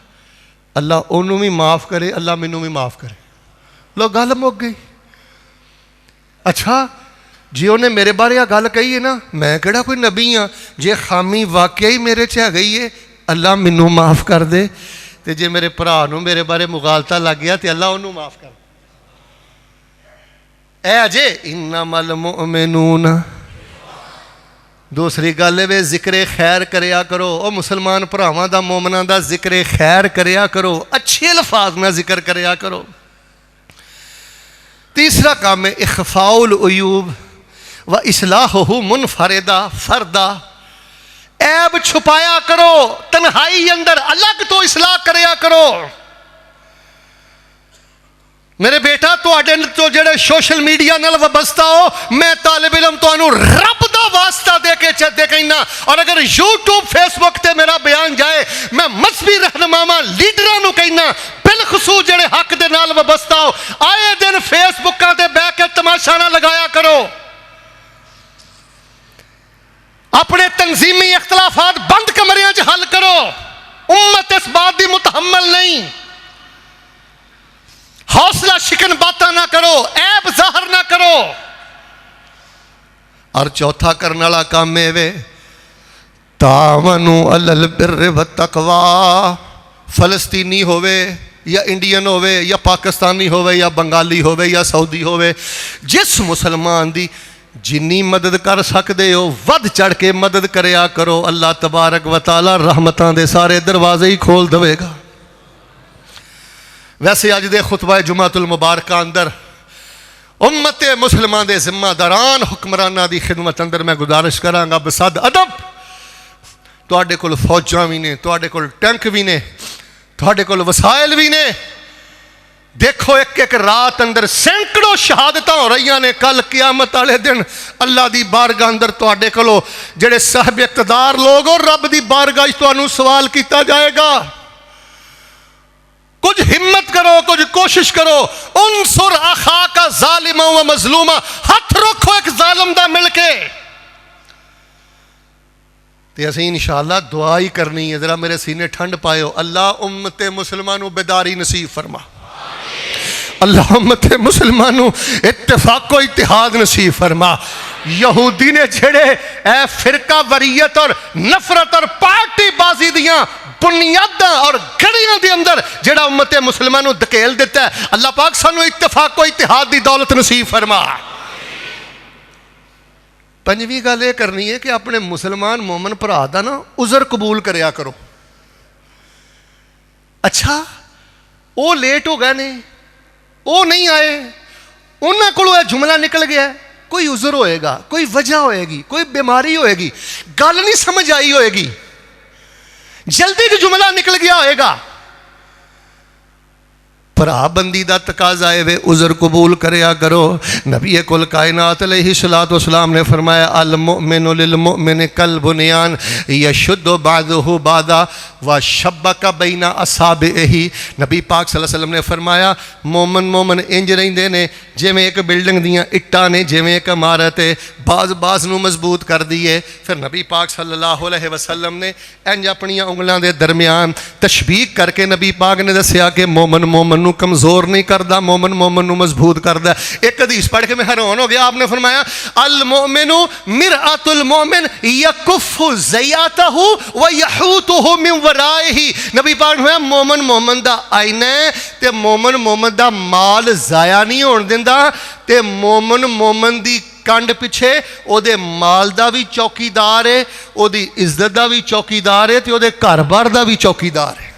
اللہ انہوں بھی معاف کرے، اللہ مینوں بھی معاف کرے، لو گل مک گئی۔ اچھا جی انہیں میرے بارے گل کہی ہے نا، میں کہڑا کوئی نبی ہاں، جے خامی واقعی میرے چ گئی ہے اللہ مینوں معاف کر دے، تے جے میرے بھرا نو میرے بارے مغالطہ لگ گیا تے اللہ انہوں معاف کر دے۔ اے اجے انما المؤمنون، دوسری گل ہے ذکر خیر کریا کرو، او مسلمان بھراواں دا مومناں دا ذکر خیر کریا کرو، اچھے الفاظ میں ذکر کریا کرو۔ تیسرا کام ہے اخفاء العیوب و اصلاحہ منفردہ فردہ، عیب چھپایا کرو، تنہائی اندر الگ تو اصلاح کریا کرو۔ میرے بیٹا تو جڑے سوشل میڈیا نال وابستہ ہو، میں طالب علم تو رب دا واسطہ دے کے کہنا، اور اگر یوٹیوب فیس بک تے میرا بیان جائے، میں مذہبی رہنماواں لیڈراں نو کہنا بالخصوص جڑے حق دے نال وابستہ ہو، آئے دن فیس بکاں تے بیٹھ کے تماشا نہ لگایا کرو، اپنے تنظیمی اختلافات بند کمریاں چ حل کرو، امت اس بات دی متحمل نہیں، حوصلہ شکن باتاں نہ کرو، عیب ظاہر نہ کرو۔ اور چوتھا کرنے والا کام ہے تعاونوا علی البر والتقوی، فلسطینی ہوئے یا انڈین ہوئے یا پاکستانی ہوئے یا بنگالی ہوئے یا سعودی ہوئے، جس مسلمان دی جنی مدد کر سکتے ہو ود چڑھ کے مدد کریا کرو، اللہ تبارک و تعالی رحمتاں دے سارے دروازے ہی کھول دے گا۔ ویسے اج دے خطبہ جمعۃ المبارکہ اندر امت مسلمان دے ذمہ داران حکمرانہ دی خدمت اندر میں گزارش کراں گا بصد ادب، تواڈے کول فوجاں بھی نے، تواڈے کول ٹینک بھی نے، تواڈے کول وسائل بھی نے، دیکھو ایک ایک رات اندر سینکڑوں شہادتاں ہو رہی نے، کل قیامت والے دن اللہ دی بارگاہ اندر تواڈے کولو جڑے صاحب اقتدار لوگ ہو رب دی بارگاہ وچ تانوں سوال کیتا جائے گا۔ کچھ ہمت کرو، کچھ کوشش کرو، انصر اخاک ظالما و مظلوما، ہاتھ رکھو ایک ظالم دا مل کے، تے اسی انشاءاللہ دعا ہی کرنی ہے۔ ذرا میرے سینے ٹھنڈ پائے ہو، اللہ امت مسلمانوں بیداری نصیب فرما، اللہ امت مسلمانوں اتفاق و اتحاد نصیب فرما۔ یہودی نے جڑے اے فرقہ وریت اور نفرت اور پارٹی بازی دیاں بنیاداں اور گھڑیاں دے اندر جڑا امت مسلمانوں دھکیل دیتا ہے، اللہ پاک سانو اتفاق و اتحاد دی دولت نصیب فرما۔ پنجویں گل یہ کرنی ہے کہ اپنے مسلمان مومن بھرا دا نا عذر قبول کریا کرو۔ اچھا وہ لیٹ ہو گئے نے، وہ نہیں آئے, انہوں کو یہ جملہ نکل گیا, کوئی عذر ہوئے گا, کوئی وجہ ہوئے گی, کوئی بیماری ہوئے گی, گل نہیں سمجھ آئی ہوئے گی, جلدی جو جملہ نکل گیا ہوئے گا. بھرا بندی دا تقاضا ہے وے عذر قبول کریا کرو. نبی کل کائنات علیہ الصلوۃ والسلام نے فرمایا المؤمن للمؤمن کالبنیان یشد بعضہ بعضا وشبک بین اصابعہ. نبی پاک صلی اللہ علیہ وسلم نے فرمایا مومن انج رہندے نے جویں ایک بلڈنگ دیاں اٹاں نے, جویں ایک عمارت ہے, بعض نو مضبوط کر دیے. پھر نبی پاک صلی اللہ علیہ وسلم نے انج اپنی انگلاں دے درمیان تشبیہ کر کے نبی پاک نے دسیا کہ مومن کمزور نہیں کردا, مومن نو مضبوط کردا. ایک حدیث پڑھ کے میں حیران ہو گیا. آپ نے فرمایا المؤمن مرآۃ المؤمن یکف زیاتہ ویحوطہ من ورائہ. نبی پاک نے فرمایا مومن دا آئینہ ہے تے مومن دا مال ضائع نہیں ہون دیندا, تے مومن دی کنڈ پیچھے او دے مال دا بھی چوکیدار ہے, او دی عزت دا بھی چوکیدار ہے, تے او دے گھر بار دا بھی چوکیدار ہے.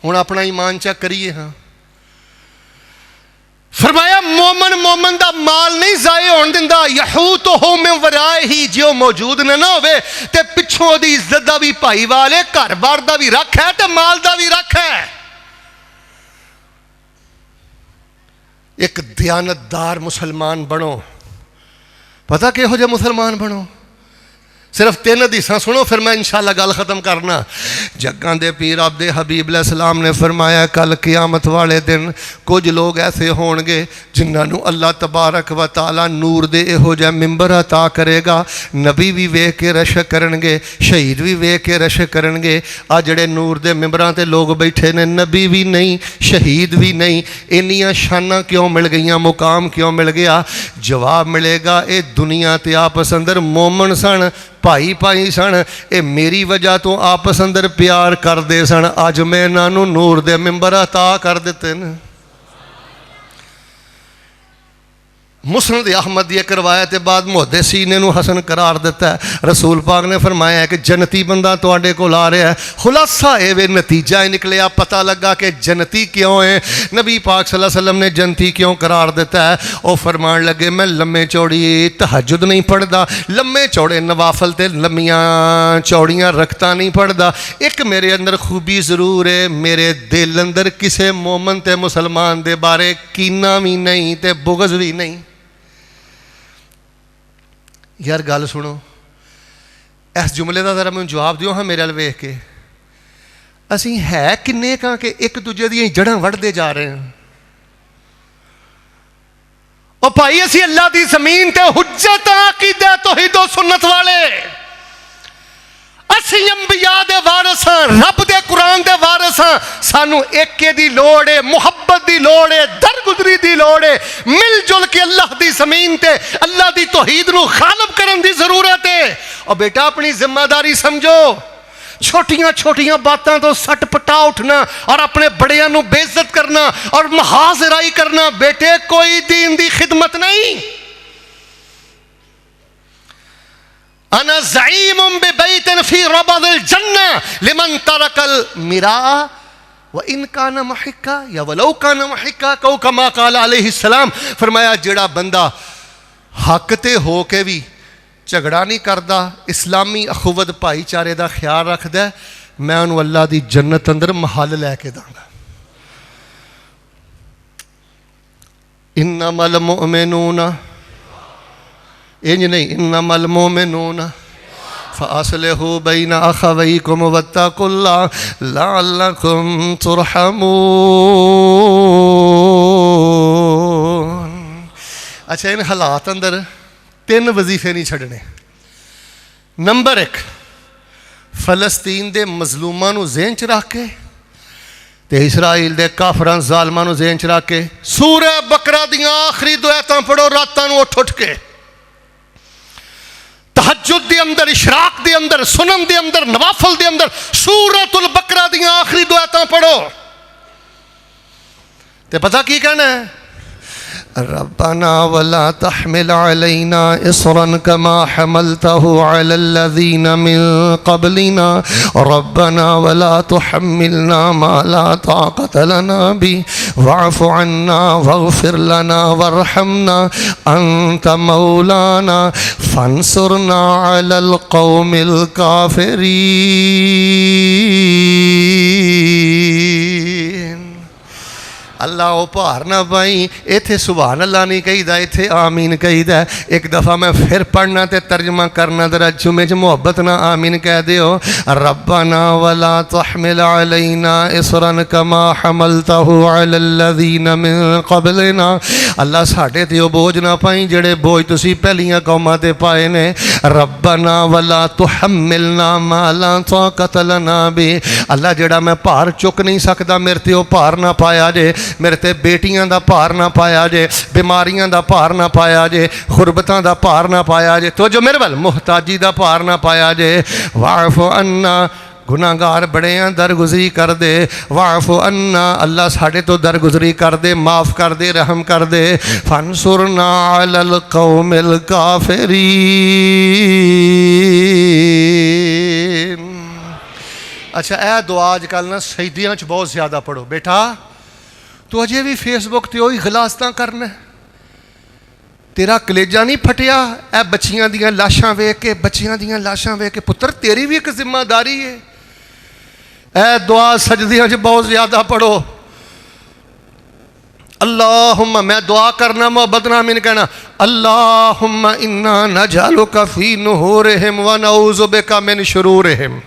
ہوں اپنا ایمان چیک کریے. ہاں فرمایا مومن دا مال نہیں ضائع ہون دیندا, یحوطہ من ورائہ, جو موجود نہ ہوئے تے پچھوں دی عزت دا بھی بھائی والے, گھر بار دا بھی رکھ ہے تے مال دا بھی رکھ ہے. ایک دیانتدار مسلمان بنو. پتہ کہو جے مسلمان بنو؟ صرف 3 حدیثاں سنو پھر میں انشاءاللہ گل ختم کرنا. جگاں دے پیر عبد حبیب علیہ السلام نے فرمایا کل قیامت والے دن کچھ لوگ ایسے ہون گے جنہاں نو اللہ تبارک و تعالی نور دے ہو جائے ممبر عطا کرے گا. نبی بھی ویکھ کے رشک کرن گے, شہید بھی ویکھ کے رشک کرن گے. آ جڑے نور دے ممبراں تے لوگ بیٹھے نے, نبی بھی نہیں شہید بھی نہیں, انیاں شاناں کیوں مل گئیاں, مقام کیوں مل گیا؟ جواب ملے گا اے دنیا تے آپس اندر مومن سن, بھائی سن, اے میری وجہ تو آپس اندر پیار کر دے سن. اج میں انہاں نوں نور دے ممبر عطا کر دیتے نا. مسند احمد دی ایک روایت بعد محدثین نے حسن قرار دیتا ہے. رسول پاک نے فرمایا ہے کہ جنتی بندہ تواڈے کول آ رہا ہے. خلاصہ اے وے نتیجہ نکلیا, پتہ لگا کہ جنتی کیوں ہے. نبی پاک صلی اللہ علیہ وسلم نے جنتی کیوں قرار دیتا ہے؟ وہ فرمان لگے میں لمے چوڑی تہجد نہیں پڑھدا, لمے چوڑے نوافل تے لمیاں چوڑیاں رکھتا نہیں پڑھدا. ایک میرے اندر خوبی ضرور ہے, میرے دل اندر کسے مومن تے مسلمان دے بارے کینہ بھی نہیں تے بغض بھی نہیں. یار گل سنو, اس جملے دا ذرا میں جواب دیو ہاں میرے ال ویکھ کے. اسی ہے کنے کہاں کہ ایک دوجے دی جڑاں وڑھدے جا رہے ہیں. او بھائی اسی اللہ دی زمین تے حجت عقیدہ توحید و سنت والے, اسی انبیاء دے وارث ہاں, رب دے قرآن دے وارث ہاں. سانو ایکے دی لوڑ ہے, محبت دی لوڑ ہے, درگزری دی لوڑ ہے, مل جل کے اللہ دی زمین تے اللہ دی توحید نو غالب کرن دی ضرورت ہے. اور بیٹا اپنی ذمہ داری سمجھو, چھوٹیاں باتاں تو سٹ پٹا اٹھنا اور اپنے بڑیاں نو بے عزت کرنا اور محاذ رائی کرنا, بیٹے کوئی دین دی خدمت نہیں. انا زعیم ببیت فی ربض الجنہ لمن ترک المراء وان کان محقا یا ولو کان محقا, کو کما قال علیہ السلام. فرمایا جڑا بندہ حق تے ہو کے بھی جھگڑا نہیں کردا, اسلامی اخوت بھائی چارے دا خیال رکھدا, میں انہوں اللہ دی جنت اندر محل لے کے داں گا. انما المؤمنون, انج نہیں, انما المؤمنون فاصلحوا بین اخویکم واتقوا اللہ لعلکم ترحمون. اچھا ان حالات اندر 3 وظیفے نہیں چھڑنے. نمبر 1, فلسطین دے مظلوماں نو ذہن چ رکھ کے تے اسرائیل دے کافراں ظالماں نو ذہن چ رکھ کے سورہ بقرہ دیاں آخری 2 آیتاں پڑھو راتاں نو اٹھ کے, تہجد دے اندر, اشراق دے اندر, سنن دے اندر, نوافل دے اندر سورۃ البقرہ دیاں آخری 2 آیتاں پڑھو. تے پتہ کی کہنا ہے؟ ربنا ولا تحمل علينا إصرا كما حملته على الذين من قبلنا ربنا ولا تحملنا ما لا طاقة لنا به واعف عنا واغفر لنا وارحمنا أنت مولانا فانصرنا على القوم الكافرين. اللہ وہ بھار نہ پائی. ایتھے سبحان اللہ نہیں کہی دا, ایتھے آمین کہی دا. ایک دفعہ میں پھر پڑھنا تے ترجمہ کرنا ذرا جمعے چ محبت نہ آمین کہہ دیو. ربنا ولا تحمل علینا اصرا کما حملته علی الذین من قبلنا. اللہ ساڈے تے او بوجھ نہ پائی جڑے بوجھ تسی پہلیاں قوماں تے پائے نے. ربنا ولا تحملنا ما لا طاقت لنا به. اللہ جڑا میں بھار چک نہیں سکدا میرے تے او بھار نہ پایا جے. میرے تے بیٹیاں دا بھار نہ پایا جے, بیماریاں دا بھار نہ پایا جے, غربتاں دا بھار نہ پایا جے, تو جو میرے ول محتاجی دا بھار نہ پایا جے. واعف عنا, گناہگار بڑے ہیں درگزری کر دے. واعف عنا, اللہ ساڈے تو درگزری کر دے, معاف کر دے, رحم کر دے. فانصرنا علی القوم الکافرین. اچھا اے دعا اج کل نا شہیدیاں چ بہت زیادہ پڑھو. بیٹا تو اجے بھی فیس بک تے وہی غلاستاں کرنا, تیرا کلیجہ نہیں پھٹیا اے بچیاں دیاں لاشاں ویکھ کے, بچیاں دیاں لاشاں ویکھ کے. پتر تیری بھی ایک ذمہ داری ہے. اے دعا سجدیاں چ بہت زیادہ پڑھو. اللہم, میں دعا کرنا محبت نہ آمین کہنا. اللہم انا نجعلک فی نحورہم ونعوذ بک من شرورہم.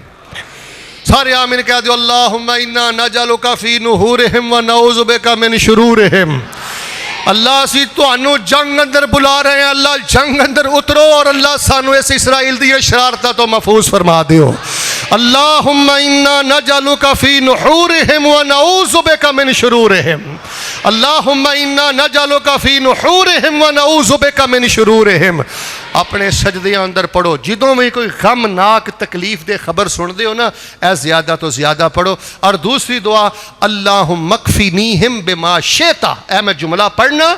سارے آمین کہہ دیو. اللہم انا نجعلک فی نحورہم ونعوذ بک من شرورہم. اللہ اسی تانوں جنگ اندر بلا رہے ہیں. اللہ جنگ اندر اترو اور اللہ سانو اس اسرائیل دی شرارتہ تو محفوظ فرما دیو. اللہم انا نجعلک فی نحورہم ونعوذ بک من شرورہم. اللہم انا نجعلک فی نحورہم ونعوذ بک من شرورہم. اپنے سجدے اندر پڑھو. جدوں میں کوئی غمناک تکلیف دے خبر سن دے ہو نا, اے زیادہ تو زیادہ پڑھو. اور دوسری دعا اللہم اکفینیہم بما شئت. اے میں جملہ پڑھنا,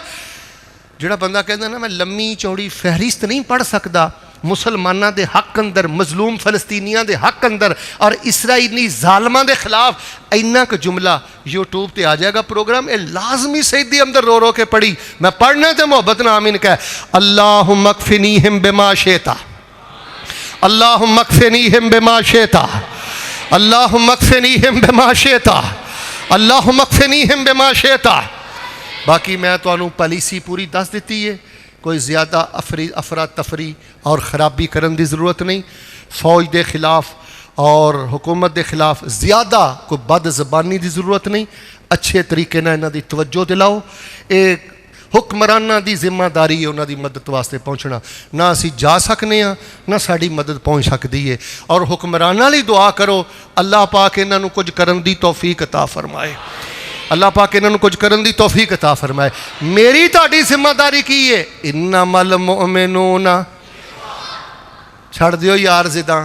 جڑا بندہ کہتا نا میں لمبی چوڑی فہرست نہیں پڑھ سکتا مسلمانہ دے حق اندر, مظلوم فلسطینیاں دے حق اندر اور اسرائیلی ظالماں دے خلاف, اینا کا جملہ یوٹیوب تے آ جائے گا پروگرام. اے لازمی سیدی اندر رو رو کے پڑھی. میں پڑھنا تے محبت نہ آمین کہہ. اللہم اکفنیہم بما شئت. اللہم اکفنیہم بما شئت. اللہم اکفنیہم بما شئت. اللہم اکفنیہم بما شئت. باقی میں تو انہوں پالیسی پوری دس دیتی ہے, کوئی زیادہ افراتفری اور خرابی کرن دی ضرورت نہیں. فوج دے خلاف اور حکومت دے خلاف زیادہ کوئی بد زبانی دی ضرورت نہیں. اچھے طریقے نہ انہاں دی توجہ دلاؤ. ایک حکمرانہ دی ذمہ داری ہے انہاں دی مدد واسطے پہنچنا. نہ اسی جا سکنے ہیں نہ ساڑی مدد پہنچ سکتی ہے. اور حکمرانہ لی دعا کرو اللہ پاک انہاں نو کچھ کرن دی توفیق عطا فرمائے. اللہ پاک انہوں نے کچھ کرن دی توفیق عطا فرمائے. میری تہاڈی ذمہ داری کی ہے, انما المؤمنون. چھڑ دیو یار زداں.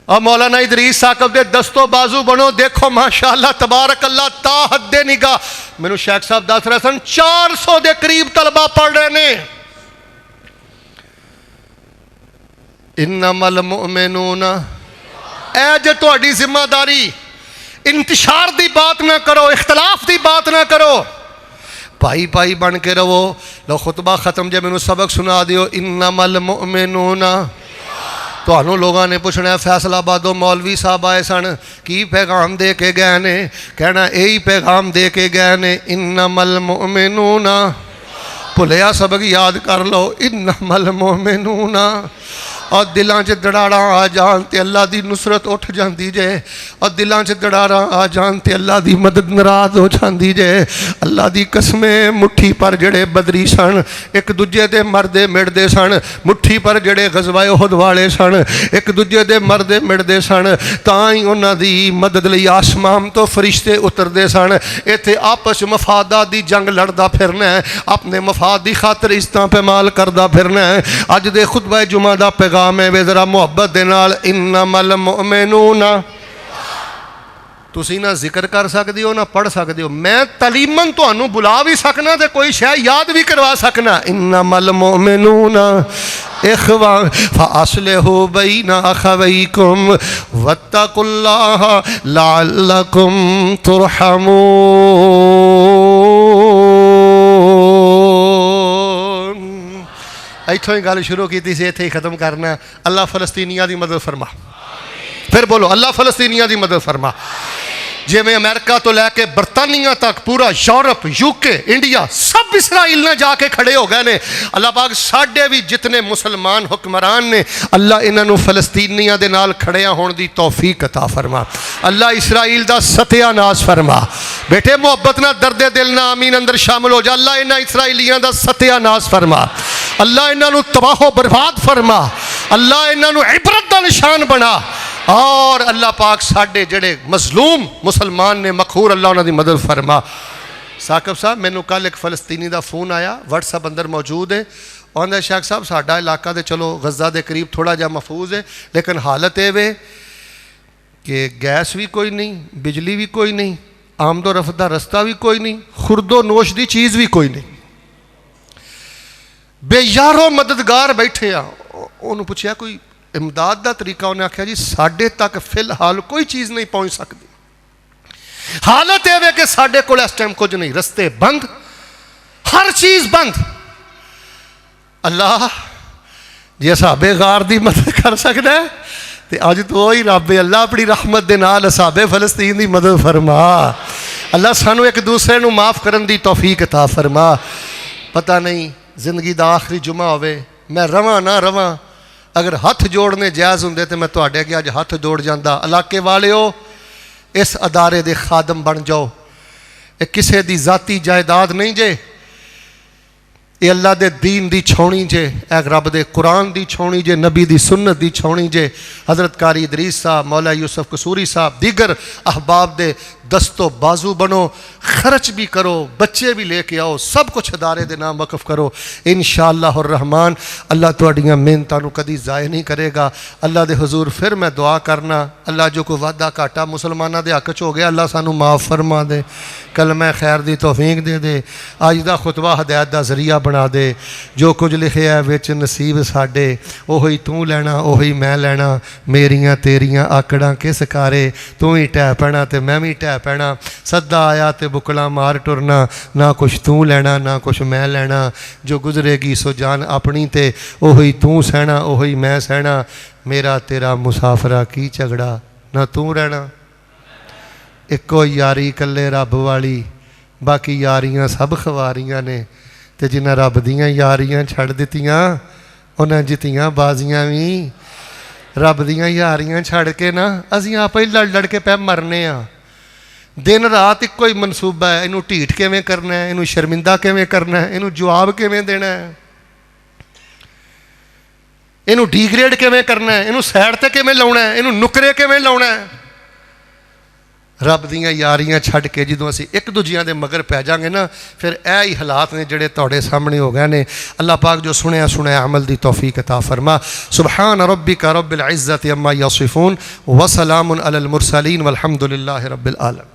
اور مولانا ادریس ثاقب دے دستو بازو بنو, دیکھو ماشاءاللہ تبارک اللہ تا حد نگاہ. مینوں شیخ صاحب دس رہے سن 400 دے قریب طلبہ پڑھ رہے نے. انما المؤمنون. اے جے تہاڈی ذمہ داری, انتشار دی بات نہ کرو, اختلاف دی بات نہ کرو, بھائی بھائی بن کے رہو. لو خطبہ ختم جے مینوں سبق سنا دیو. انما المؤمنون. تو انہوں لوگاں نے پوچھنا ہے فیصل آبادوں مولوی صاحب آئے سن, کی پیغام دے کے گئے نے؟ کہنا یہی پیغام دے کے گئے نے انما المؤمنون. بھلیا سبق یاد کر لو. انما المؤمنون. اور دلان چ دڑاڑا آ جان تے اللہ دی نصرت اٹھ جاندی جے. اور دلان چ دڑاڑا آ جان تے اللہ دی مدد ناراض ہو جاندی جے. اللہ دی قسمیں مٹھی پر جڑے بدری سن ایک دوجے دے مردے مڑدے سن, مٹھی پر جڑے غزوہ احد والے سن ایک دوجے دے مردے مڑدے سن, تاں ہی انہاں دی مدد لئی آسمان تو فرشتے اتردے سن. ایتھے آپس مفادات دی جنگ لڑدا پھرنا ہے, اپنے مفاد دی خاطر عزتاں پامال کردا پھرنا ہے. اج دے خطبہ جمعہ دا پیغام میں وے ذرا محبت دے نال انما المؤمنون. تسی نہ ذکر کر سکتے ہو نہ پڑھ سکتے ہو، میں تعلیماً تانوں بلا بھی سکنا تے کوئی شے یاد بھی کروا سکنا۔ انما المؤمنون اخوان فاصلحوا بین اخویکم واتقوا اللہ لعلکم ترحمون۔ ایتھوں ہی گل شروع کی سی، ایتھے ہی ختم کرنا۔ اللہ فلسطینیاں دی مدد فرما، پھر بولو اللہ فلسطینیاں دی مدد فرما۔ جی میں امریکہ تو لے کے برطانیہ تک پورا یورپ، یوکے، انڈیا سب اسرائیل نہ جا کے کھڑے ہو گئے نے۔ اللہ پاک ساڈے بھی جتنے مسلمان حکمران نے، اللہ انہاں نو فلسطینیاں دے نال کھڑیاں ہون دی توفیق عطا فرما۔ اللہ اسرائیل دا ستیہ ناش فرما۔ بیٹے محبت نہ درد دل نہ آمین اندر شامل ہو جا۔ اللہ انہاں اسرائیلیاں دا ستیہ ناش فرما۔ اللہ انہاں نو تباہ و برباد فرما۔ اللہ انہاں نو عبرت دا نشان بنا۔ اور اللہ پاک ساڈے جڑے مظلوم مسلمان نے مقہور، اللہ انہاں دی مدد فرما۔ ثاقب صاحب مینوں کل ایک فلسطینی دا فون آیا، واٹس ایپ اندر موجود ہے، آندا شیخ صاحب ساڈا علاقہ تے چلو غزہ دے قریب تھوڑا جا محفوظ ہے، لیکن حالت اے وے کہ گیس بھی کوئی نہیں، بجلی بھی کوئی نہیں، آمد و رفت دا رستہ بھی کوئی نہیں، خورد و نوش دی چیز بھی کوئی نہیں، بے یارو مددگار بیٹھے آ۔ انہوں پوچھیا کوئی امداد دا طریقہ، انہیں آکھیا جی ساڈے تک فی الحال کوئی چیز نہیں پہنچ سکتی۔ حالت ہے کہ ساڈے کول اس ٹائم کچھ نہیں، رستے بند، ہر چیز بند۔ اللہ جی اصحاب غار دی مدد کر سکتا ہے تے اج تو وہی رب ہے۔ اللہ اپنی رحمت دے نال اصحاب فلسطین دی مدد فرما۔ اللہ سانو ایک دوسرے نو معاف کرن دی توفیق عطا فرما۔ پتہ نہیں زندگی دا آخری جمعہ ہوئے، میں رواں نہ رواں، اگر ہاتھ جوڑنے جائز ہوں تو میں تواڈے اگے اج ہاتھ جوڑ جاندہ۔ علاقے والے ہو اس ادارے دے خادم بن جاؤ، یہ کسے دی ذاتی جائیداد نہیں جے، یہ اللہ دے دین دی چھونی جے، اے رب دے قرآن دی چھونی جے، نبی دی سنت دی چھونی جے۔ حضرت قاری ادریس صاحب، مولا یوسف قصوری صاحب، دیگر احباب دے دست و بازو بنو، خرچ بھی کرو، بچے بھی لے کے آؤ، سب کچھ ادارے دے نام وقف کرو۔ انشاءاللہ الرحمن اللہ تواڈیاں محنتاں نو کدی ضائع نہیں کرے گا۔ اللہ دے حضور پھر میں دعا کرنا، اللہ جو کوئی وعدہ گھاٹا مسلماناں دے حق چ ہو گیا، اللہ سانو معاف فرما دے، کلمہ خیر دی توفیق دے دے، اج دا خطبہ ہدایت دا ذریعہ بنا دے۔ جو کچھ لکھیا ہے وچ نصیب ساڈے، اوہی تو لینا اوہی میں لینا، میریاں تیریاں آکڑاں کس کارے، تو ہی ٹہ پینا تے میں بھی ٹہ پینا، سدا آیا تے بکلا مار ٹرنا، نہ کچھ تو لینا نہ کچھ میں لینا، جو گزرے گی سو جان اپنی تے اوہی تو سہنا اوہی میں سہنا، میرا تیرا مسافرہ کی جھگڑا، نہ تو رہنا، ایکو یاری کلے رب والی، باقی یاریاں سب خواریاں نے، تے جنہ رب دیاں یاریاں چھڑ دتیاں انہاں جتیاں بازیاں بھی۔ رب دیاں یاریاں چھڑ کے نا اسی آپ ہی لڑ لڑ کے پہ مرنے ہاں۔ دن رات ایک کوئی منصوبہ ہے، انہوں ٹھیٹ کیویں کرنا ہے، انہوں شرمندہ کیویں کرنا ہے، انہوں جواب کیویں دینا ہے، انہوں ڈی گریڈ کیویں کرنا ہے، انہوں سیڈ تے کیویں لاؤنا ہے، انہوں نکرے کیویں لاؤنا ہے۔ رب دیاں یاریاں چھڑ کے جدوں اسی ایک دوجیاں دے مگر پہ جائیں گے نا، پھر اے ہی حالات نے جڑے توڑے سامنے ہو گئے نے۔ اللہ پاک جو سنیا سنیا عمل دی توفیق عطا فرما۔ سبحان ربک رب العزت عما یصفون وسلام علی المرسلین والحمد للہ رب العالمین۔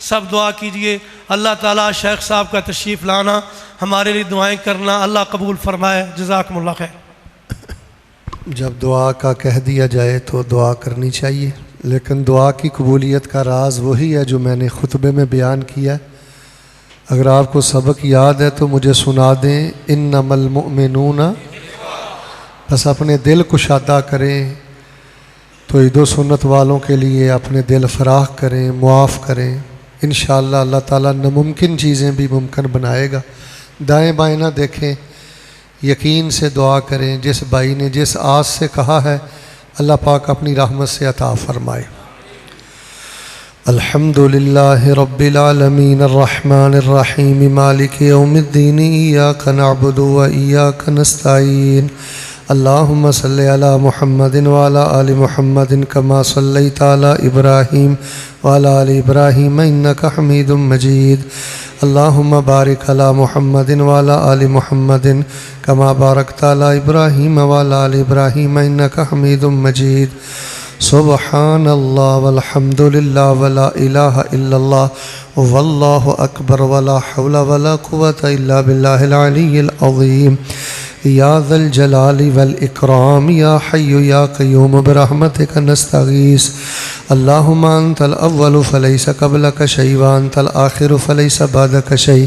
سب دعا کیجئے اللہ تعالیٰ شیخ صاحب کا تشریف لانا، ہمارے لیے دعائیں کرنا، اللہ قبول فرمائے۔ جزاکم اللہ خیر۔ جب دعا کا کہہ دیا جائے تو دعا کرنی چاہیے، لیکن دعا کی قبولیت کا راز وہی ہے جو میں نے خطبے میں بیان کیا ہے۔ اگر آپ کو سبق یاد ہے تو مجھے سنا دیں۔ انما المؤمنون، بس اپنے دل کشادہ کریں، توحید و سنت والوں کے لیے اپنے دل فراخ کریں، معاف کریں، انشاءاللہ اللہ تعالیٰ ناممکن چیزیں بھی ممکن بنائے گا۔ دائیں بائیں نہ دیکھیں، یقین سے دعا کریں۔ جس بھائی نے جس آس سے کہا ہے اللہ پاک اپنی رحمت سے عطا فرمائے۔ الحمدللہ رب العالمین الرحمن الرحیم مالک یوم الدین ایاک نعبد و ایاک نستعین اللہم صلی علی محمد وعلی آل محمد کما صلیت علی ابراہیم وعلی آل ابراہیم انک حمید مجید اللہم بارک علی محمد وعلی آل محمد کما بارکت علی ابراہیم وعلی آل ابراہیم انک حمید مجید سبحان اللہ والحمد للہ ولا الہ الا اللہ واللہ اکبر ولا حول ولا قوة الا باللہ العلی العظیم یا ذا الجلال والاکرام یا حی یا قیوم برحمتک نستغیث اللہم انت الاول فلیس قبلک شیء وانت الآخر فلیس بعدک شیء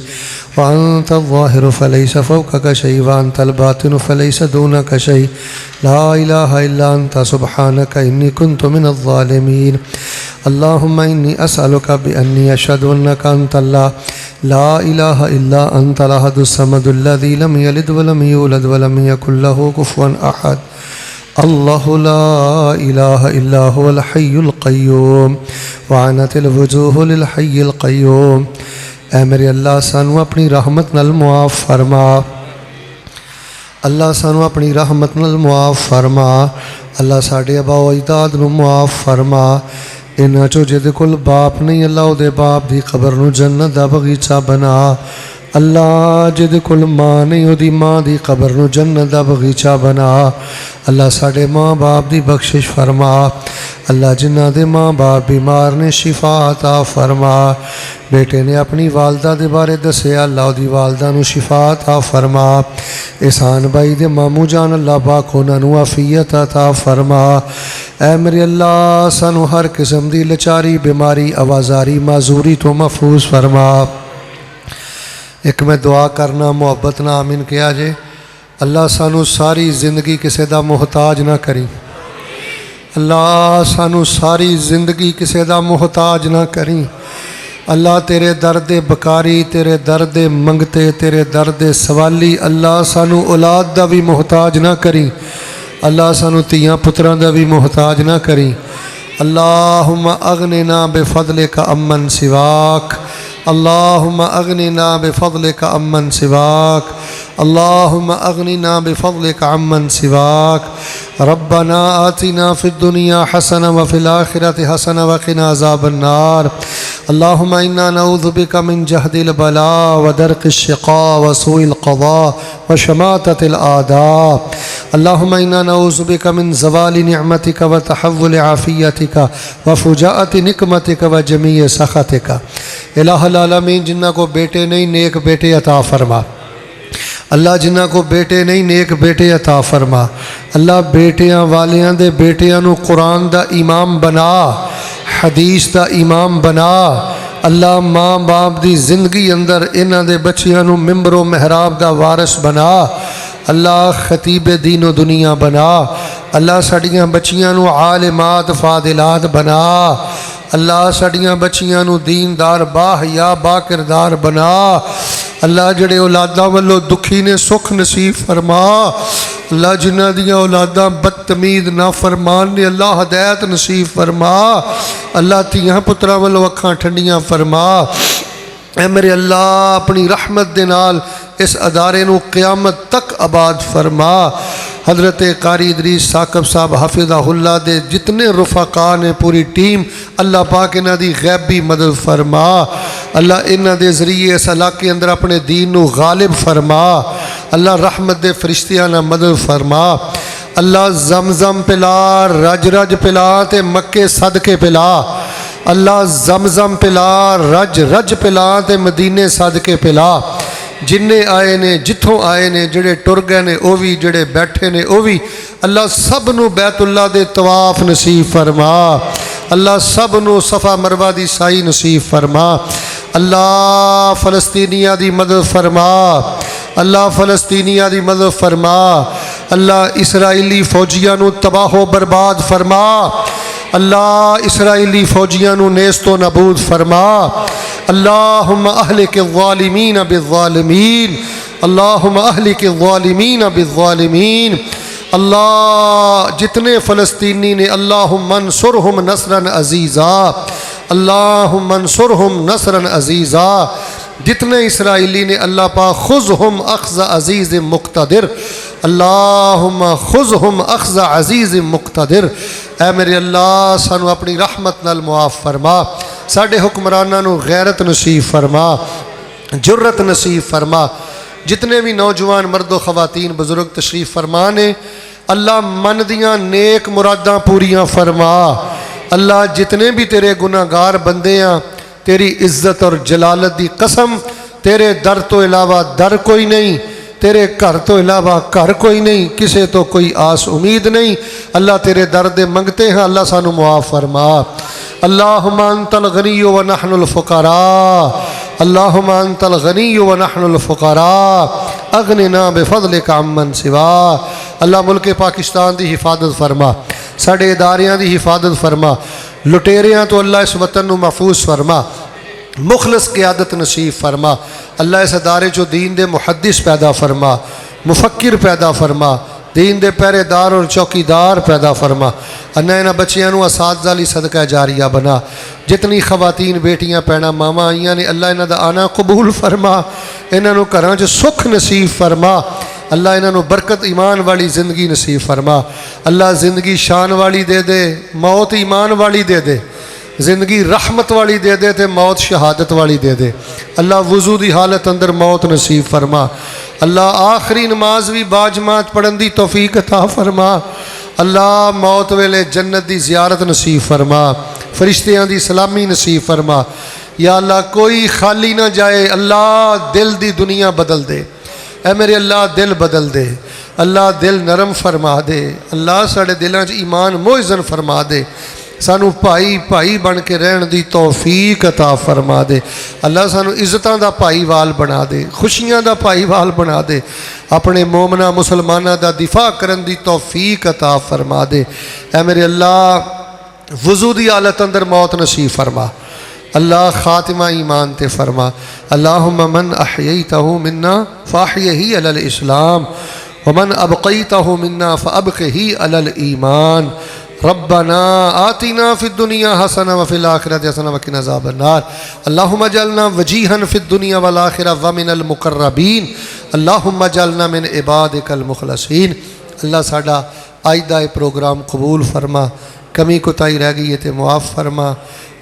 وانت الظاہر فلیس فوقک شیء وانت الباطن فلیس دونک شیء لا الہ الا انت سبحانک انی کنت من الظالمین اللہم انی اسألک بانی اشہد انک انت اللہ لا الہ الا انت الاحد الصمد الذی لم یلد ولم یولد ولم یکن له کفوا احد اللہ لا الہ الا هو الحی القیوم وعنت الوجوہ للحی القیوم اے میرے اللہ سانو اپنی رحمت نال معاف فرما اللہ سانو اپنی رحمت نال معاف فرما اللہ ساڈے آبا و اجداد نو معاف فرما انہاں چوں جہدے کول باپ نہیں اللہ او دے باپ دی قبر نو جنت دا بغیچہ بنا اللہ جہدے کول ماں نہیں او دی ماں دی قبر نو جنت دا بغیچہ بنا اللہ ساڈے ماں باپ دی بخشش فرما اللہ جنہ دے ماں باپ بیمار نے شفا عطا فرما بیٹے نے اپنی والدہ دے بارے دسے اللہ او دی والدہ نو شفا عطا فرما احسان بھائی دے ماموں جان اللہ پاک انہاں نو عافیت عطا فرما اے میرے اللہ سانو ہر قسم دی لچاری بیماری آوازاری معذوری تو محفوظ فرما ایک میں دعا کرنا محبت نہ آمین کیا جے اللہ سانو ساری زندگی کسے دا محتاج نہ کریں اللہ سانو ساری زندگی کسے دا محتاج نہ کریں اللہ تیرے درد بکاری تیرے درد منگتے تیرے درد سوالی اللہ سانو اولاد دا بھی محتاج نہ کریں اللہ سانو تیاں پتران دا بھی محتاج نہ کریں اللہم اغننا بفضلک امن سواک اللہم اغننا بفضلک امن سواک اللہم اغننا بفضلک عمن سواک ربنا آتنا فی الدنیا حسنہ وفی الآخرۃ حسنہ وقنا عذاب النار اللہم انا نعوذ بک من جہد البلاء ودرک الشقاء وسوء القضاء وشماتۃ الاعداء اللہم انا نعوذ بک من زوال نعمتک وتحول عافیتک وفجاءۃ نقمتک وجمیع سخطک الہ العالمین جنہ کو بیٹے نہیں نیک بیٹے عطا فرما اللہ جنہ کو بیٹے نہیں نیک بیٹے عطا فرما اللہ بیٹیاں والیاں دے بیٹیاں نو قرآن دا امام بنا حدیث دا امام بنا اللہ ماں باپ دی زندگی اندر انہاں دے بچیاں نو ممبر و محراب دا وارث بنا اللہ خطیب دین و دنیا بنا اللہ ساڈیاں بچیاں نو عالمات فاضلات بنا اللہ ساڈیاں بچیاں نو دیندار باحیا با کردار بنا اللہ جڑے اولاداں والو دکھی نے سکھ نصیب فرما اللہ جنہ دیاں اولاداں بدتمیز نافرمان نے اللہ ہدایت نصیب فرما اللہ تیاں پترا والو اکھاں ٹھنڈیاں فرما اے میرے اللہ اپنی رحمت دے نال اس ادارے نو قیامت تک آباد فرما حضرت قاری ادریس ثاقب صاحب حافظہ اللہ دے جتنے رفقا نے پوری ٹیم اللہ پاک انہاں دی غیبی مدد فرما اللہ انہاں دے ذریعے اس علاقے اندر اپنے دین نو غالب فرما اللہ رحمت دے فرشتیاں نہ مدد فرما اللہ زمزم پلا رج رج پلا تے مکے صدقے پلا اللہ زمزم پلا رج رج پلا تے مدینے صدقے پلا جننے آئے نے جتھوں آئے نے جڑے ٹر گئے نے او بھی جڑے بیٹھے نے او بھی اللہ سب نو بیت اللہ دے طواف نصیب فرما اللہ سب نو صفا مروہ دی سائی نصیب فرما اللہ فلسطینیہ دی مدد فرما اللہ فلسطینیہ دی مدد فرما اللہ اسرائیلی فوجیاں نو تباہ و برباد فرما اللہ اسرائیلی فوجیاں نو نیست و نابود فرما اللہم اہلک الظالمین بالظالمین اللہم اہلک الظالمین بالظالمین اللہ جتنے فلسطینی نے اللہم انصرہم نصرا عزیزا اللہم انصرہم نصرا عزیزا جتنے اسرائیلی نے اللہ پاک خذہم اخذ عزیز مقتدر اللہم خذہم اخذ عزیز مقتدر اے میرے اللہ سانو اپنی رحمت نال معاف فرما ساڈے حکمراناں نو غیرت نصیب فرما جرت نصیب فرما جتنے بھی نوجوان مرد و خواتین بزرگ تشریف فرما نے اللہ من دیاں نیک مراداں پوریاں فرما۔ اللہ جتنے بھی تیرے گناہ گار بندے ہیں، تیری عزت اور جلالت دی قسم، تیرے در تو علاوہ در کوئی نہیں، تیرے گھر تو علاوہ گھر کوئی نہیں، کسے تو کوئی آس امید نہیں۔ اللہ تیرے در دے منگتے ہیں، اللہ سانو معاف فرما۔ اللہم انت الغنی ونحن الفقراء، اللہم انت الغنی ونحن الفقراء، اغننا بفضلک عمن سوا۔ اللہ ملک پاکستان دی حفاظت فرما، ساڑے اداریاں دی حفاظت فرما، لٹیریاں تو اللہ اس وطن نو محفوظ فرما، مخلص قیادت نصیب فرما۔ اللہ اس ادارے جو دین دے محدث پیدا فرما، مفکر پیدا فرما، دین دے پہرے دار اور چوکیدار پیدا فرما۔ انہاں بچیاں نو اساتذہ لی صدقہ جاریہ بنا۔ جتنی خواتین بیٹیاں پینا ماما آئیاں نے اللہ انہاں دا آنا قبول فرما، انہاں نو گھراں چ سکھ نصیب فرما۔ اللہ انہاں نو برکت ایمان والی زندگی نصیب فرما۔ اللہ زندگی شان والی دے دے، موت ایمان والی دے دے، زندگی رحمت والی دے دے تے موت شہادت والی دے دے۔ اللہ وضو دی حالت اندر موت نصیب فرما۔ اللہ آخری نماز بھی باجماعت پڑھن دی توفیق عطا فرما۔ اللہ موت ویلے جنت دی زیارت نصیب فرما، فرشتیاں دی سلامی نصیب فرما۔ یا اللہ کوئی خالی نہ جائے، اللہ دل دی دنیا بدل دے، اے میرے اللہ دل بدل دے، اللہ دل نرم فرما دے، اللہ ساڑے دلاں چ ایمان موئزن فرما دے، سانو بھائی بھائی بن کے رہن دی توفیق عطا فرما دے۔ اللہ سانو عزتاں دا بھائی وال بنا دے، خوشیاں دا بھائی وال بنا دے، اپنے مومنہ مسلمانہ دا دفاع کرن دی توفیق عطا فرما دے۔ اے میرے اللہ وضو دی حالت اندر موت نصیب فرما، اللہ خاتمہ ایمان تے فرما۔ اللہم من احییتہ منا فاحیہی علی الاسلام ومن ابقیتہ منا فابقہی علی الایمان۔ ربنا آتنا فی الدنیا حسنہ وفی الآخرۃ حسنہ وقنا عذاب النار۔ اللہم اجعلنا وجیہا فی الدنیا والآخرہ ومن المقربین۔ اللہم اجعلنا من عبادک المخلصین۔ اللہ ساڑا آئدہ پروگرام قبول فرما، کمی کوتاہی رہ گئی ہے تے معاف فرما۔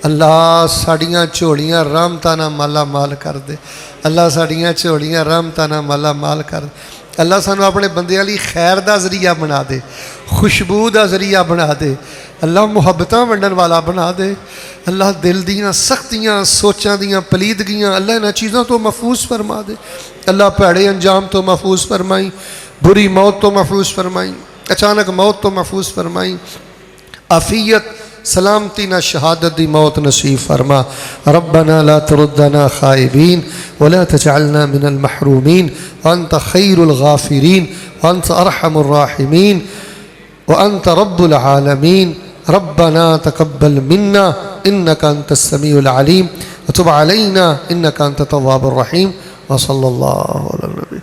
اللہ ساڑیاں چوڑیاں رحمتاں مالا مال کر دے، اللہ ساڑیاں چوڑیاں رحمتاں مالا مال کر دے۔ اللہ سانو اپنے بندیاں لی خیر دا ذریعہ بنا دے، خوشبو دا ذریعہ بنا دے، اللہ محبتاں ونڈن والا بنا دے۔ اللہ دل دیاں سختیاں سوچاں دیاں پلیدگیاں اللہ انہاں چیزاں تو محفوظ فرما دے۔ اللہ پیڑے انجام تو محفوظ فرمائی، بری موت تو محفوظ فرمائی، اچانک موت تو محفوظ فرمائی، عافیت سلامتی نہ شہادت دی موت نصیب فرما۔ ربنا لا تردنا خائبین ولا تجعلنا من المحرومین وانت خیر الغافرین وانت ارحم الراحمین وانت رب العالمین۔ ربنا تقبل منا انك انت السمیع العلیم وتب علینا انك انت التواب الرحیم۔ وصلی اللہ علی النبی۔